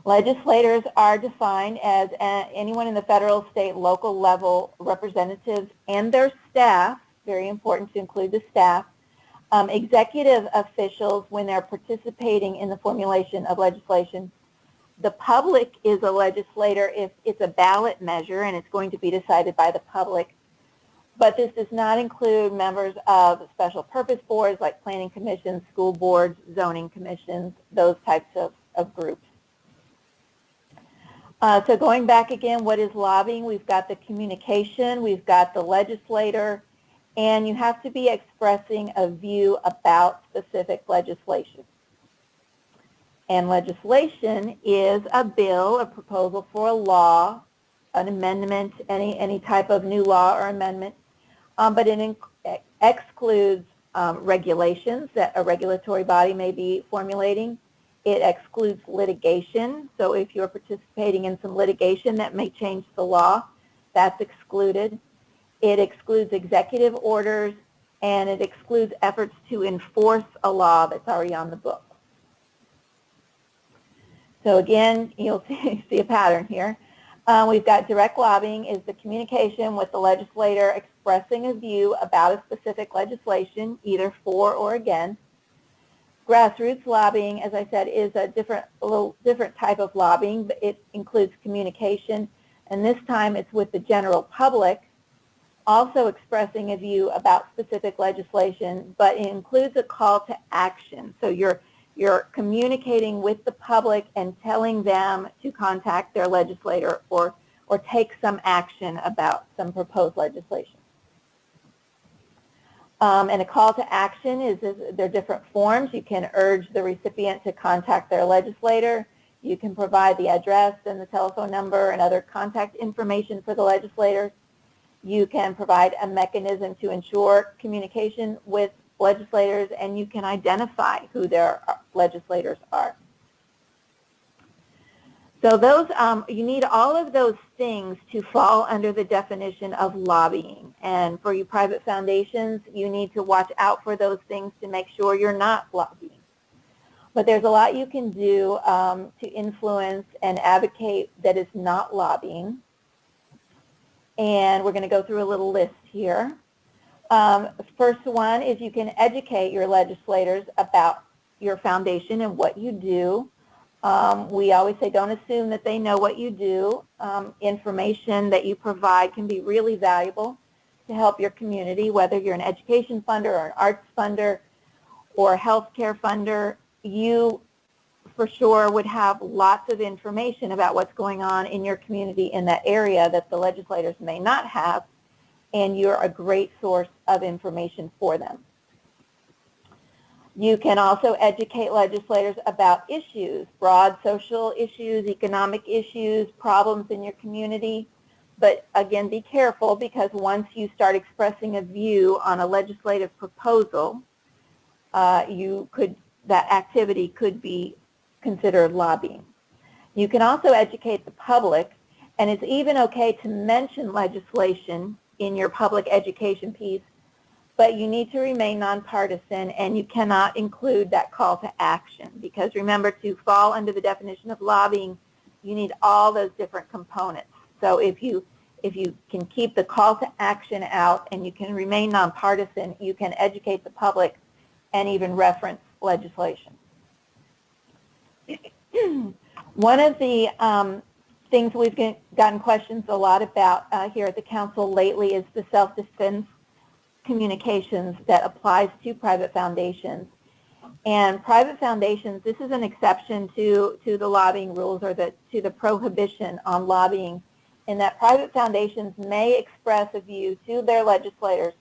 Legislators are defined as anyone in the federal, state, local level representatives and their staff, very important to include the staff, executive officials when they're participating in the formulation of legislation. The public is a legislator if it's a ballot measure and it's going to be decided by the public. But this does not include members of special purpose boards like planning commissions, school boards, zoning commissions, those types of groups. So going back again, what is lobbying? We've got the communication, we've got the legislator, and you have to be expressing a view about specific legislation. And legislation is a bill, a proposal for a law, an amendment, any type of new law or amendment, but it excludes regulations that a regulatory body may be formulating. It excludes litigation, so if you're participating in some litigation that may change the law, that's excluded. It excludes executive orders, and it excludes efforts to enforce a law that's already on the book. So again, you'll see a pattern here. We've got direct lobbying is the communication with the legislator expressing a view about a specific legislation, either for or against. Grassroots lobbying, as I said, is a little different type of lobbying, but it includes communication, and this time it's with the general public, also expressing a view about specific legislation, but it includes a call to action. So you're communicating with the public and telling them to contact their legislator or take some action about some proposed legislation. And a call to action there are different forms. You can urge the recipient to contact their legislator. You can provide the address and the telephone number and other contact information for the legislators. You can provide a mechanism to ensure communication with legislators, and you can identify who their legislators are. So those, you need all of those things to fall under the definition of lobbying. And for you private foundations, you need to watch out for those things to make sure you're not lobbying. But there's a lot you can do to influence and advocate that is not lobbying. And we're going to go through a little list here. First one is you can educate your legislators about your foundation and what you do. We always say don't assume that they know what you do. Information that you provide can be really valuable to help your community, whether you're an education funder or an arts funder or a healthcare funder. You for sure would have lots of information about what's going on in your community in that area that the legislators may not have, and you're a great source of information for them. You can also educate legislators about issues, broad social issues, economic issues, problems in your community. But again, be careful, because once you start expressing a view on a legislative proposal, that activity could be considered lobbying. You can also educate the public, and it's even okay to mention legislation in your public education piece, but you need to remain nonpartisan, and you cannot include that call to action, because remember, to fall under the definition of lobbying, you need all those different components. So if you can keep the call to action out and you can remain nonpartisan, you can educate the public and even reference legislation. One of the things we've gotten questions a lot about here at the Council lately is the self-defense communications that applies to private foundations. And private foundations, this is an exception to the lobbying rules, or to the prohibition on lobbying, in that private foundations may express a view to their legislators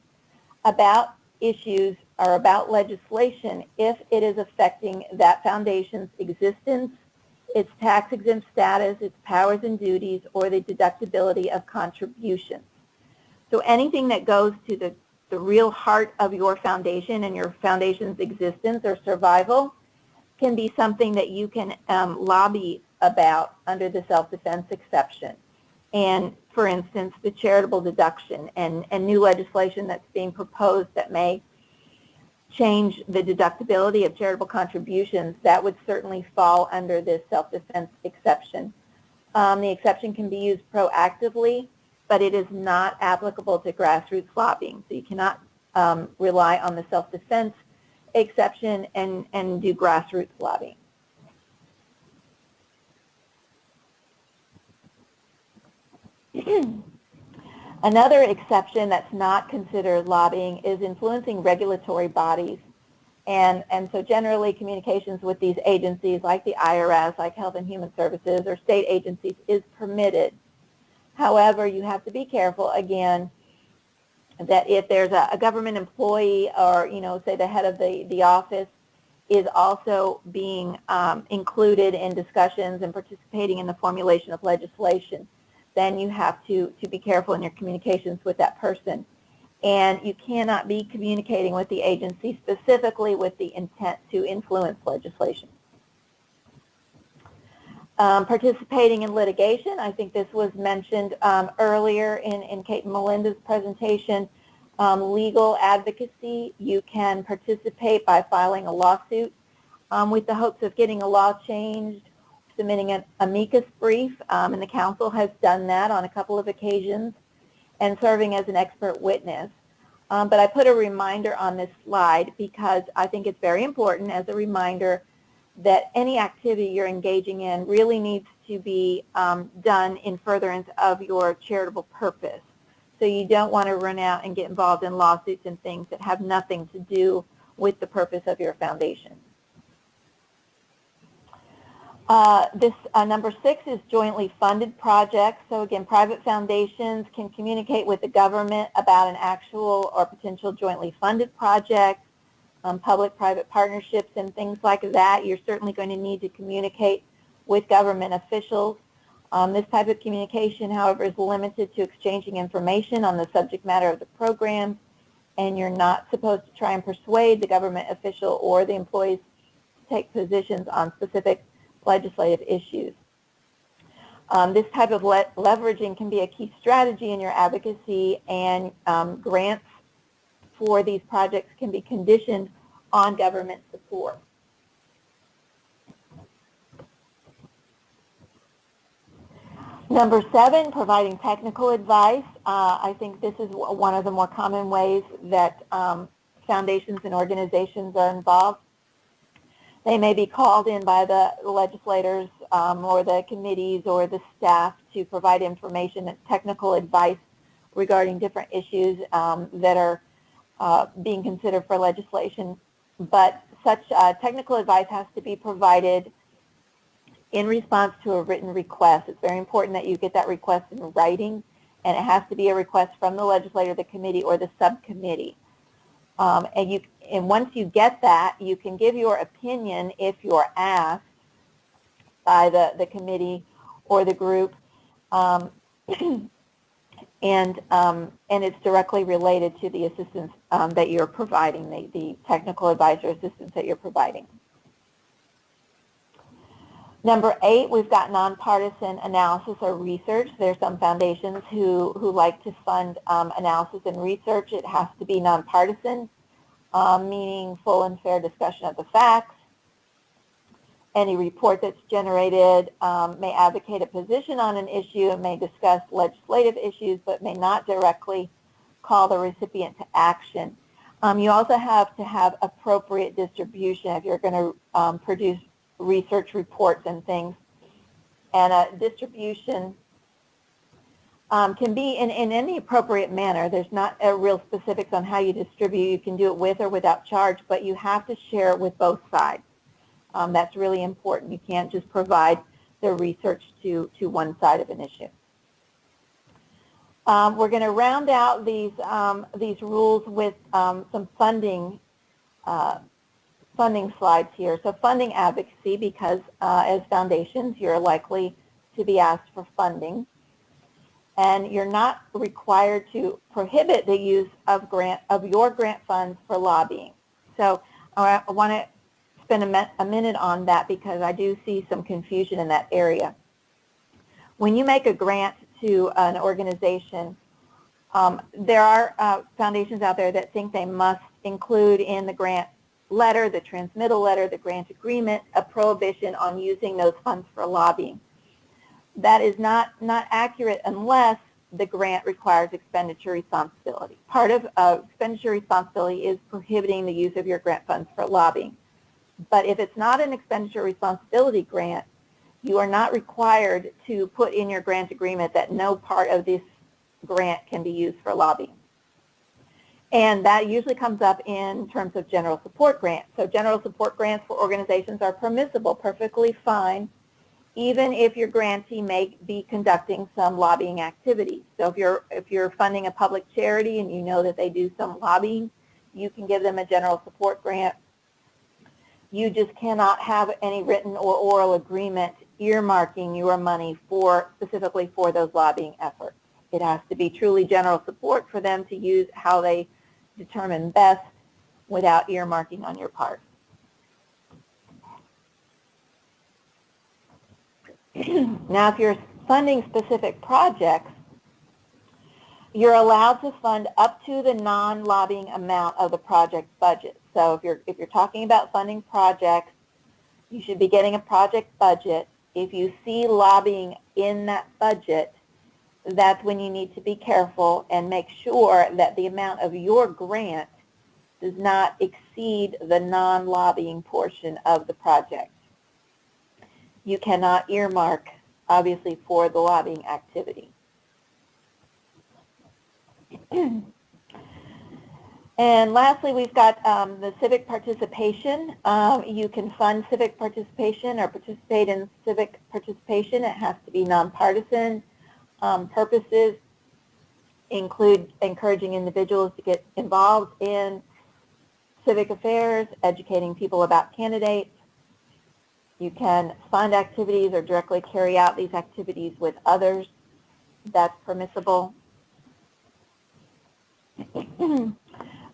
about issues or about legislation if it is affecting that foundation's existence, its tax-exempt status, its powers and duties, or the deductibility of contributions. So anything that goes to the real heart of your foundation and your foundation's existence or survival can be something that you can lobby about under the self-defense exception. And for instance, the charitable deduction and new legislation that's being proposed that may change the deductibility of charitable contributions, that would certainly fall under this self-defense exception. The exception can be used proactively, but it is not applicable to grassroots lobbying. So you cannot rely on the self-defense exception and do grassroots lobbying. Another exception that's not considered lobbying is influencing regulatory bodies. And so generally communications with these agencies like the IRS, like Health and Human Services, or state agencies is permitted. However, you have to be careful, again, that if there's a government employee or, say the head of the office is also being included in discussions and participating in the formulation of legislation, then you have to be careful in your communications with that person. And you cannot be communicating with the agency specifically with the intent to influence legislation. Participating in litigation, I think this was mentioned earlier in Kate and Melinda's presentation. Legal advocacy, you can participate by filing a lawsuit with the hopes of getting a law changed, submitting an amicus brief, and the council has done that on a couple of occasions, and serving as an expert witness. But I put a reminder on this slide because I think it's very important as a reminder that any activity you're engaging in really needs to be done in furtherance of your charitable purpose. So you don't want to run out and get involved in lawsuits and things that have nothing to do with the purpose of your foundation. Number 6 is jointly funded projects. So again, private foundations can communicate with the government about an actual or potential jointly funded project, public-private partnerships and things like that. You're certainly going to need to communicate with government officials. This type of communication, however, is limited to exchanging information on the subject matter of the program, and you're not supposed to try and persuade the government official or the employees to take positions on specific legislative issues. This type of leveraging can be a key strategy in your advocacy, and grants for these projects can be conditioned on government support. Number 7, providing technical advice. I think this is one of the more common ways that foundations and organizations are involved. They may be called in by the legislators or the committees or the staff to provide information and technical advice regarding different issues that are being considered for legislation. But such technical advice has to be provided in response to a written request. It's very important that you get that request in writing, and it has to be a request from the legislator, the committee, or the subcommittee. And once you get that, you can give your opinion if you're asked by the committee or the group, and it's directly related to the assistance that you're providing, the technical advice or assistance that you're providing. Number 8, we've got nonpartisan analysis or research. There's some foundations who like to fund analysis and research. It has to be nonpartisan, meaning full and fair discussion of the facts. Any report that's generated may advocate a position on an issue and may discuss legislative issues, but may not directly call the recipient to action. You also have to have appropriate distribution if you're going to produce research reports and things. And distribution can be in any appropriate manner. There's not a real specifics on how you distribute. You can do it with or without charge, but you have to share it with both sides. That's really important. You can't just provide the research to one side of an issue. We're going to round out these rules with some funding slides here. So funding advocacy, because as foundations, you're likely to be asked for funding. And you're not required to prohibit the use of your grant funds for lobbying. So I want to spend a minute on that because I do see some confusion in that area. When you make a grant to an organization, there are foundations out there that think they must include in the grant letter, the transmittal letter, the grant agreement, a prohibition on using those funds for lobbying. That is not accurate unless the grant requires expenditure responsibility. Part of expenditure responsibility is prohibiting the use of your grant funds for lobbying. But if it's not an expenditure responsibility grant, you are not required to put in your grant agreement that no part of this grant can be used for lobbying. And that usually comes up in terms of general support grants. So general support grants for organizations are permissible, perfectly fine, even if your grantee may be conducting some lobbying activities. So if you're funding a public charity and you know that they do some lobbying, you can give them a general support grant. You just cannot have any written or oral agreement earmarking your money specifically for those lobbying efforts. It has to be truly general support for them to use how they determine best without earmarking on your part. Now, if you're funding specific projects, you're allowed to fund up to the non-lobbying amount of the project budget. So if you're talking about funding projects, you should be getting a project budget. If you see lobbying in that budget, that's when you need to be careful and make sure that the amount of your grant does not exceed the non-lobbying portion of the project. You cannot earmark, obviously, for the lobbying activity. And lastly, we've got the civic participation. You can fund civic participation or participate in civic participation. It has to be nonpartisan. Purposes include encouraging individuals to get involved in civic affairs, educating people about candidates. You can fund activities or directly carry out these activities with others. That's permissible.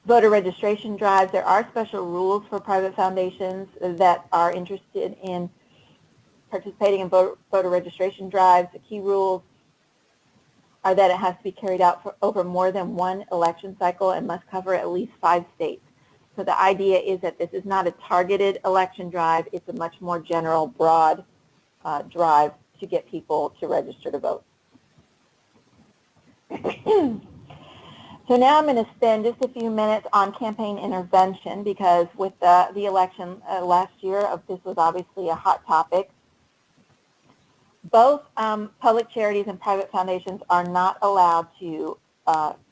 Voter registration drives. There are special rules for private foundations that are interested in participating in voter registration drives. The key rules are that it has to be carried out for over more than one election cycle and must cover at least 5 states. So the idea is that this is not a targeted election drive. It's a much more general, broad drive to get people to register to vote. So now I'm going to spend just a few minutes on campaign intervention because with the election last year, this was obviously a hot topic. Both public charities and private foundations are not allowed to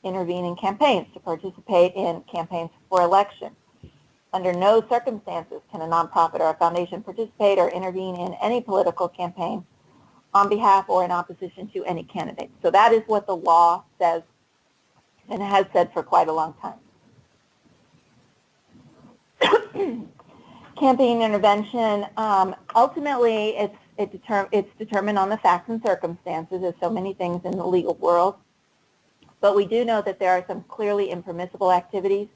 intervene in campaigns, to participate in campaigns for election. Under no circumstances can a nonprofit or a foundation participate or intervene in any political campaign on behalf or in opposition to any candidate. So that is what the law says, and it has said for quite a long time. Campaign intervention, ultimately it's determined on the facts and circumstances, as so many things in the legal world. But we do know that there are some clearly impermissible activities,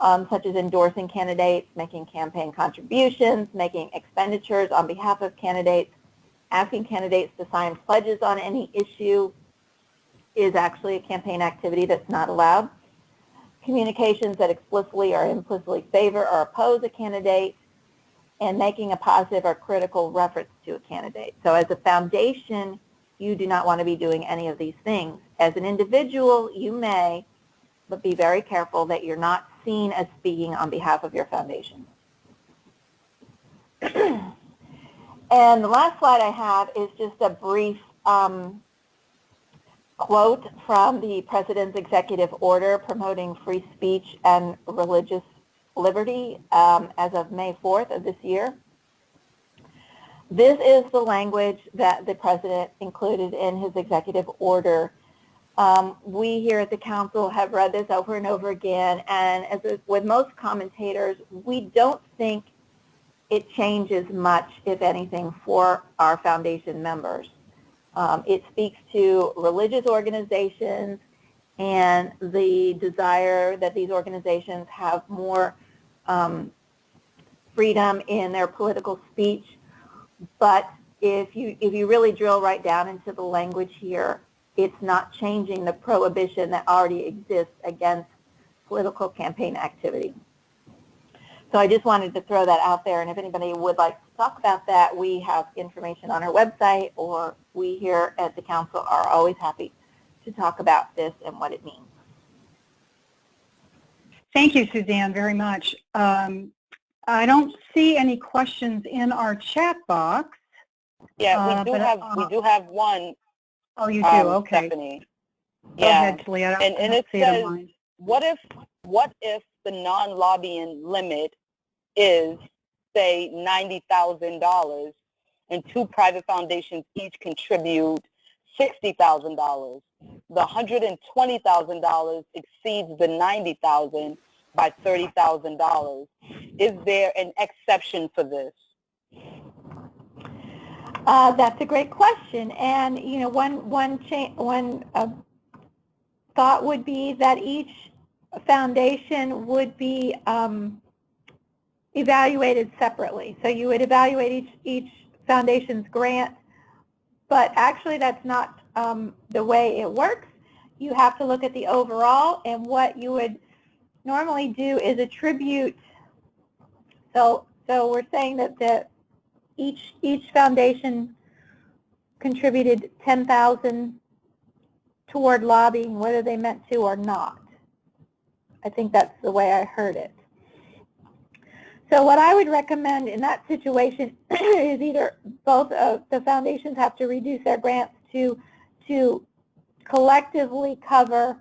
such as endorsing candidates, making campaign contributions, making expenditures on behalf of candidates, asking candidates to sign pledges on any issue is actually a campaign activity that's not allowed. Communications that explicitly or implicitly favor or oppose a candidate, and making a positive or critical reference to a candidate. So as a foundation, you do not want to be doing any of these things. As an individual, you may, but be very careful that you're not seen as speaking on behalf of your foundation. And the last slide I have is just a brief quote from the President's executive order promoting free speech and religious liberty as of May 4th of this year. This is the language that the President included in his executive order. We here at the Council have read this over and over again, and as with most commentators, we don't think it changes much, if anything, for our foundation members. It speaks to religious organizations and the desire that these organizations have more freedom in their political speech. But if you really drill right down into the language here, it's not changing the prohibition that already exists against political campaign activity. So I just wanted to throw that out there, and if anybody would like to talk about that, we have information on our website, or we here at the council are always happy to talk about this and what it means. Thank you, Suzanne, very much. I don't see any questions in our chat box. Yeah, we do have one. Oh, you do? Okay. Stephanie. Go ahead, Talia. And it says, what if the non-lobbying limit is, say, $90,000, and two private foundations each contribute $60,000? The $120,000 exceeds the $90,000 by $30,000. Is there an exception for this? That's a great question, and one thought would be that each foundation would be evaluated separately. So you would evaluate each foundation's grant, but actually that's not the way it works. You have to look at the overall, and what you would normally do is attribute. So we're saying that each foundation contributed $10,000 toward lobbying, whether they meant to or not. I think that's the way I heard it. So what I would recommend in that situation is either both of the foundations have to reduce their grants to collectively cover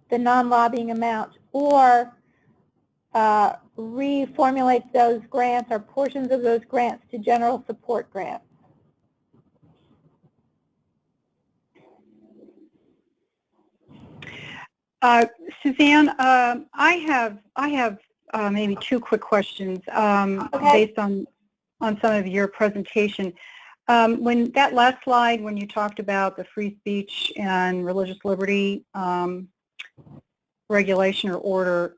the non-lobbying amount, or reformulate those grants or portions of those grants to general support grants. Suzanne, I have maybe two quick questions based on some of your presentation. When that last slide, when you talked about the free speech and religious liberty regulation or order,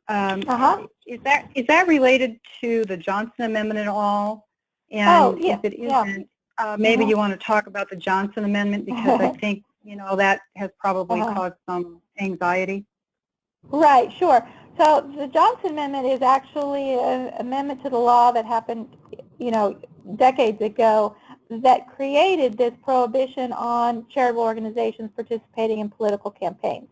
is that related to the Johnson Amendment at all? And if it isn't, maybe you want to talk about the Johnson Amendment, because I think that has probably caused some anxiety. Right, sure. So the Johnson Amendment is actually an amendment to the law that happened, decades ago, that created this prohibition on charitable organizations participating in political campaigns.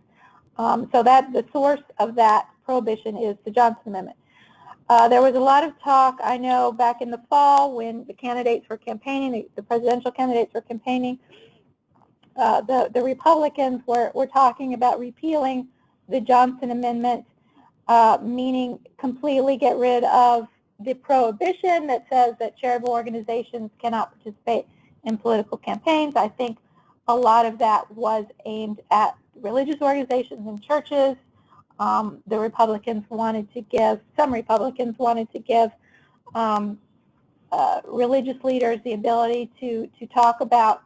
So that the source of that prohibition is the Johnson Amendment. There was a lot of talk, I know, back in the fall when the candidates were campaigning, the presidential candidates were campaigning. The Republicans were talking about repealing the Johnson Amendment, meaning completely get rid of the prohibition that says that charitable organizations cannot participate in political campaigns. I think a lot of that was aimed at religious organizations and churches. The Republicans wanted to give, some Republicans wanted to give religious leaders the ability to talk about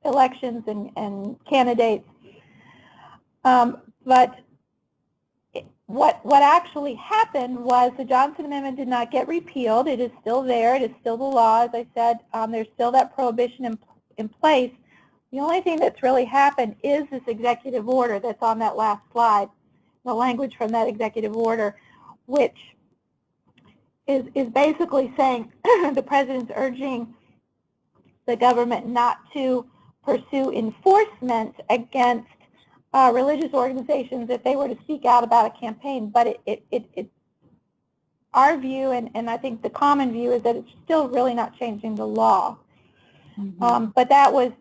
elections and candidates. But what actually happened was the Johnson Amendment did not get repealed. It is still there. It is still the law. As I said, there's still that prohibition in place. The only thing that's really happened is this executive order that's on that last slide, the language from that executive order, which is basically saying the president's urging the government not to pursue enforcement against religious organizations if they were to speak out about a campaign. But our view, and I think the common view, is that it's still really not changing the law. But that was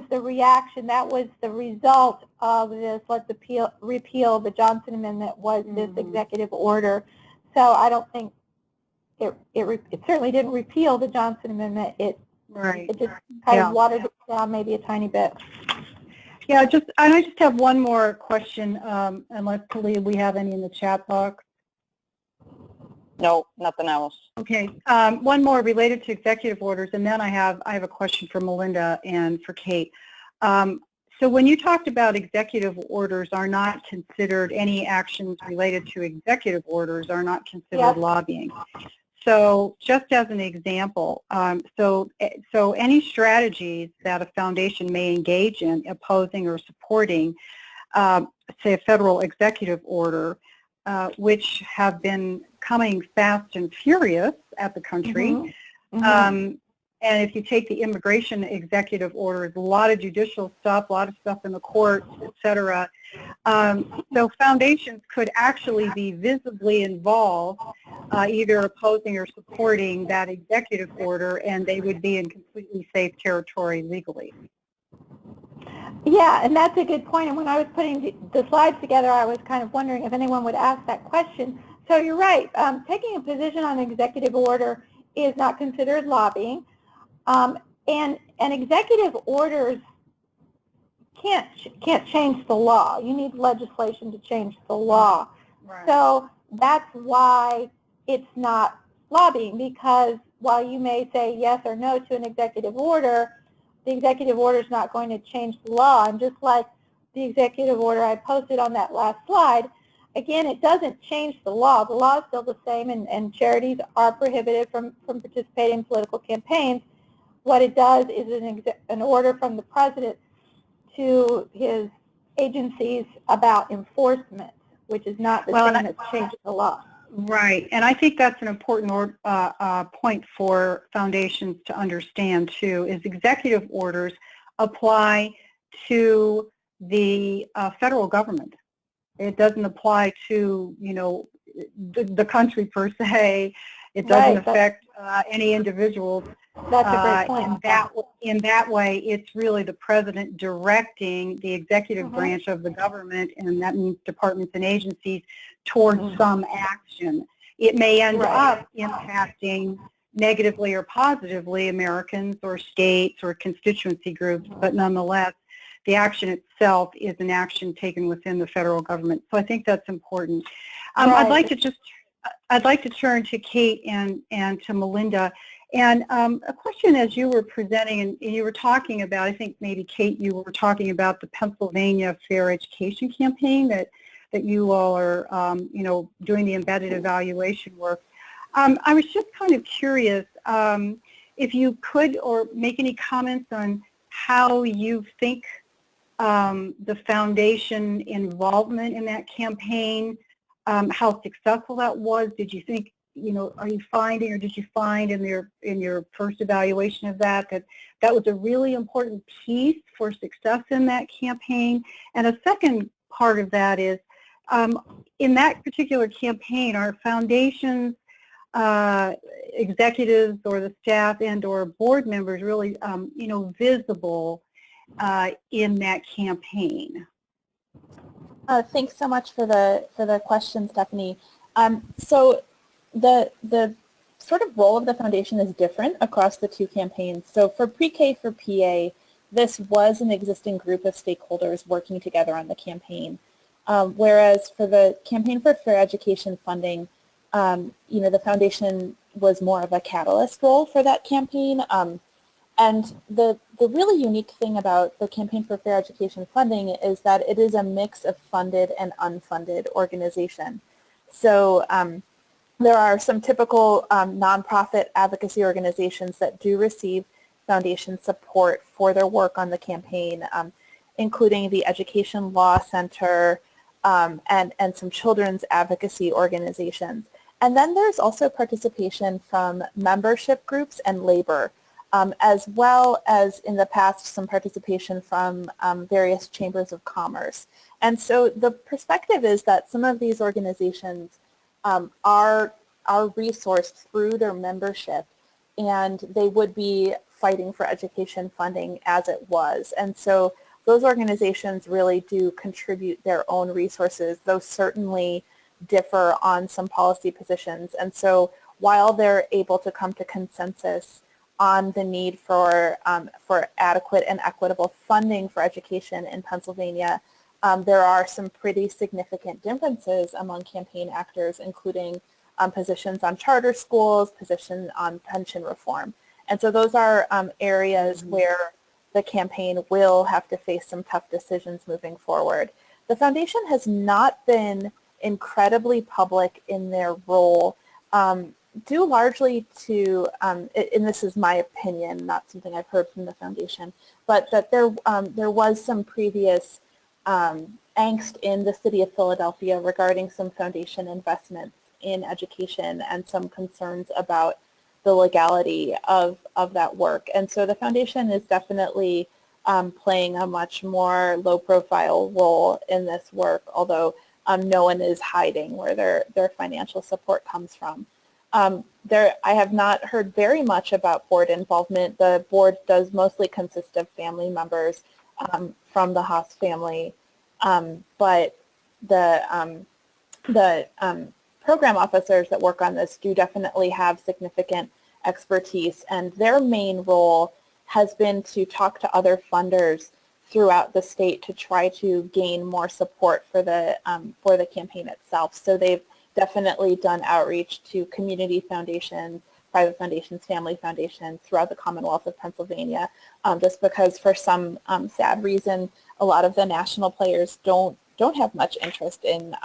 the reaction. That was the result of this. Let's repeal the Johnson Amendment. Was this executive order? So I don't think it certainly didn't repeal the Johnson Amendment. It just kind of watered it down maybe a tiny bit. Yeah, I just have one more question, unless, Talia, we have any in the chat box. No, nothing else. Okay, one more related to executive orders, and then I have a question for Melinda and for Kate. So when you talked about executive orders are not considered, any actions related to executive orders are not considered lobbying. So just as an example, so any strategies that a foundation may engage in opposing or supporting, say, a federal executive order, which have been coming fast and furious at the country. And if you take the immigration executive orders, a lot of judicial stuff, a lot of stuff in the courts, et cetera. So foundations could actually be visibly involved, either opposing or supporting that executive order, and they would be in completely safe territory legally. Yeah, and that's a good point. And when I was putting the slides together, I was kind of wondering if anyone would ask that question. So you're right. Taking a position on an executive order is not considered lobbying. And executive orders can't change the law. You need legislation to change the law. Right. So that's why it's not lobbying, because while you may say yes or no to an executive order, the executive order is not going to change the law. And just like the executive order I posted on that last slide, again, it doesn't change the law. The law is still the same, and charities are prohibited from participating in political campaigns. What it does is an order from the president to his agencies about enforcement, which is not the same as changing the law. Right, and I think that's an important point for foundations to understand too, is executive orders apply to the federal government. It doesn't apply to, you know, the country per se. It doesn't affect any individuals. That's a great point. In that way, it's really the president directing the executive branch of the government, and that means departments and agencies, towards some action. It may end up impacting negatively or positively Americans or states or constituency groups, but nonetheless, the action itself is an action taken within the federal government. So I think that's important. I'd like to turn to Kate and to Melinda. And a question, as you were presenting, and you were talking about, I think maybe Kate, you were talking about the Pennsylvania Fair Education campaign that you all are, you know, doing the embedded evaluation work. I was just kind of curious if you could or make any comments on how you think the foundation involvement in that campaign, how successful that was. Did you think, you know, are you finding, or did you find in your first evaluation of that was a really important piece for success in that campaign? And a second part of that is, in that particular campaign, are foundations, executives or the staff and or board members really, you know, visible in that campaign? Thanks so much for the question, Stephanie. So the sort of role of the foundation is different across the two campaigns. So for Pre-K for PA, this was an existing group of stakeholders working together on the campaign. Whereas for the Campaign for Fair Education funding, you know, the foundation was more of a catalyst role for that campaign. And the really unique thing about the Campaign for Fair Education funding is that it is a mix of funded and unfunded organization. So there are some typical nonprofit advocacy organizations that do receive foundation support for their work on the campaign, including the Education Law Center and some children's advocacy organizations. And then there's also participation from membership groups and labor, as well as in the past some participation from various chambers of commerce. And so the perspective is that some of these organizations are resourced through their membership, and they would be fighting for education funding as it was. And so those organizations really do contribute their own resources. Those certainly differ on some policy positions. And so while they're able to come to consensus on the need for adequate and equitable funding for education in Pennsylvania, there are some pretty significant differences among campaign actors, including positions on charter schools, positions on pension reform. And so those are areas where the campaign will have to face some tough decisions moving forward. The foundation has not been incredibly public in their role, due largely to, and this is my opinion, not something I've heard from the foundation, but that there was some previous angst in the city of Philadelphia regarding some foundation investments in education and some concerns about the legality of that work. And so the foundation is definitely playing a much more low-profile role in this work, although no one is hiding where their financial support comes from. I have not heard very much about board involvement. The board does mostly consist of family members from the Haas family, but the program officers that work on this do definitely have significant expertise, and their main role has been to talk to other funders throughout the state to try to gain more support for the campaign itself. So they've definitely done outreach to community foundations, private foundations, family foundations throughout the Commonwealth of Pennsylvania, just because for some sad reason, a lot of the national players don't have much interest in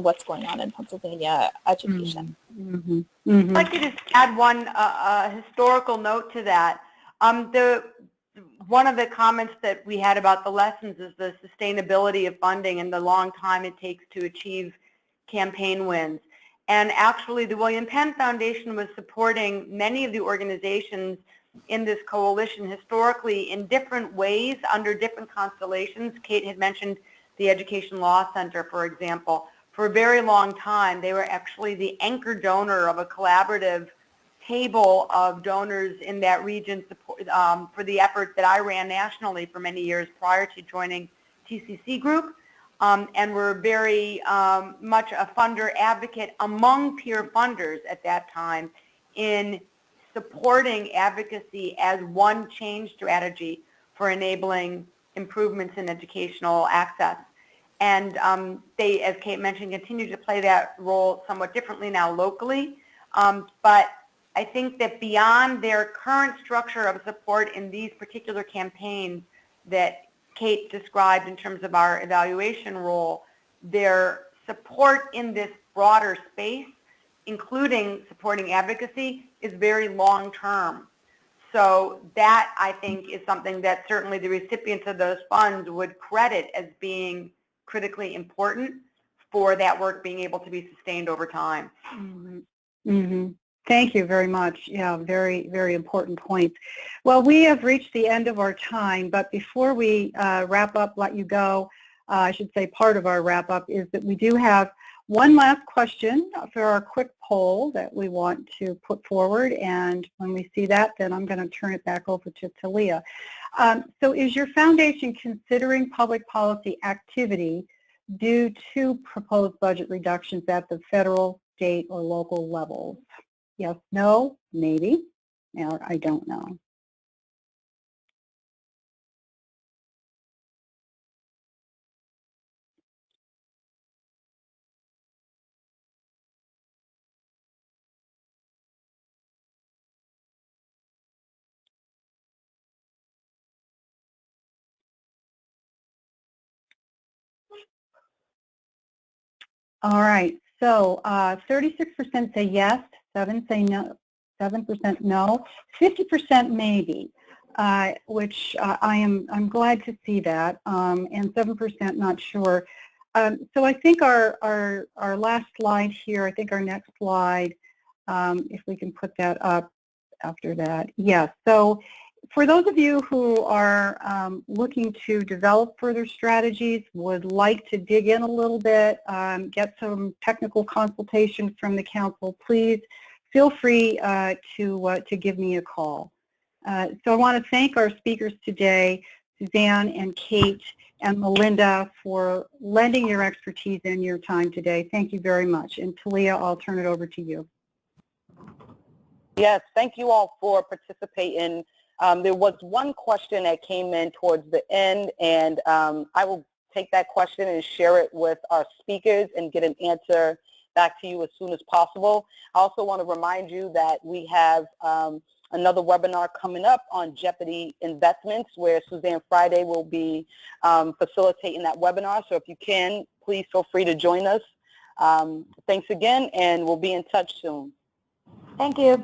what's going on in Pennsylvania education. Mm-hmm. Mm-hmm. I'd like to just add one historical note to that. One of the comments that we had about the lessons is the sustainability of funding and the long time it takes to achieve campaign wins. And actually, the William Penn Foundation was supporting many of the organizations in this coalition historically in different ways under different constellations. Kate had mentioned the Education Law Center, for example. For a very long time, they were actually the anchor donor of a collaborative table of donors in that region for the effort that I ran nationally for many years prior to joining TCC Group. And we're very much a funder advocate among peer funders at that time in supporting advocacy as one change strategy for enabling improvements in educational access. And they, as Kate mentioned, continue to play that role somewhat differently now locally. But I think that beyond their current structure of support in these particular campaigns that Kate described in terms of our evaluation role, their support in this broader space, including supporting advocacy, is very long-term. So that, I think, is something that certainly the recipients of those funds would credit as being critically important for that work being able to be sustained over time. Mm-hmm. Mm-hmm. Thank you very much. Yeah, very, very important points. Well, we have reached the end of our time, but before we wrap up, let you go, I should say part of our wrap up is that we do have one last question for our quick poll that we want to put forward, and when we see that, then I'm going to turn it back over to Talia. So is your foundation considering public policy activity due to proposed budget reductions at the federal, state, or local levels? Yes, no, maybe, or I don't know. All right, so 36% say yes, 7% say no, 7% no, 50% maybe, which I'm glad to see that, and 7% not sure. So I think our last slide here, I think our next slide, if we can put that up after that. Yes, so for those of you who are looking to develop further strategies, would like to dig in a little bit, get some technical consultation from the council, please feel free to give me a call. So I want to thank our speakers today, Suzanne and Kate and Melinda, for lending your expertise and your time today. Thank you very much. And Talia, I'll turn it over to you. Yes, thank you all for participating. There was one question that came in towards the end, and I will take that question and share it with our speakers and get an answer back to you as soon as possible. I also want to remind you that we have another webinar coming up on Jeopardy investments, where Suzanne Friday will be facilitating that webinar. So if you can, please feel free to join us. Thanks again, and we'll be in touch soon. Thank you.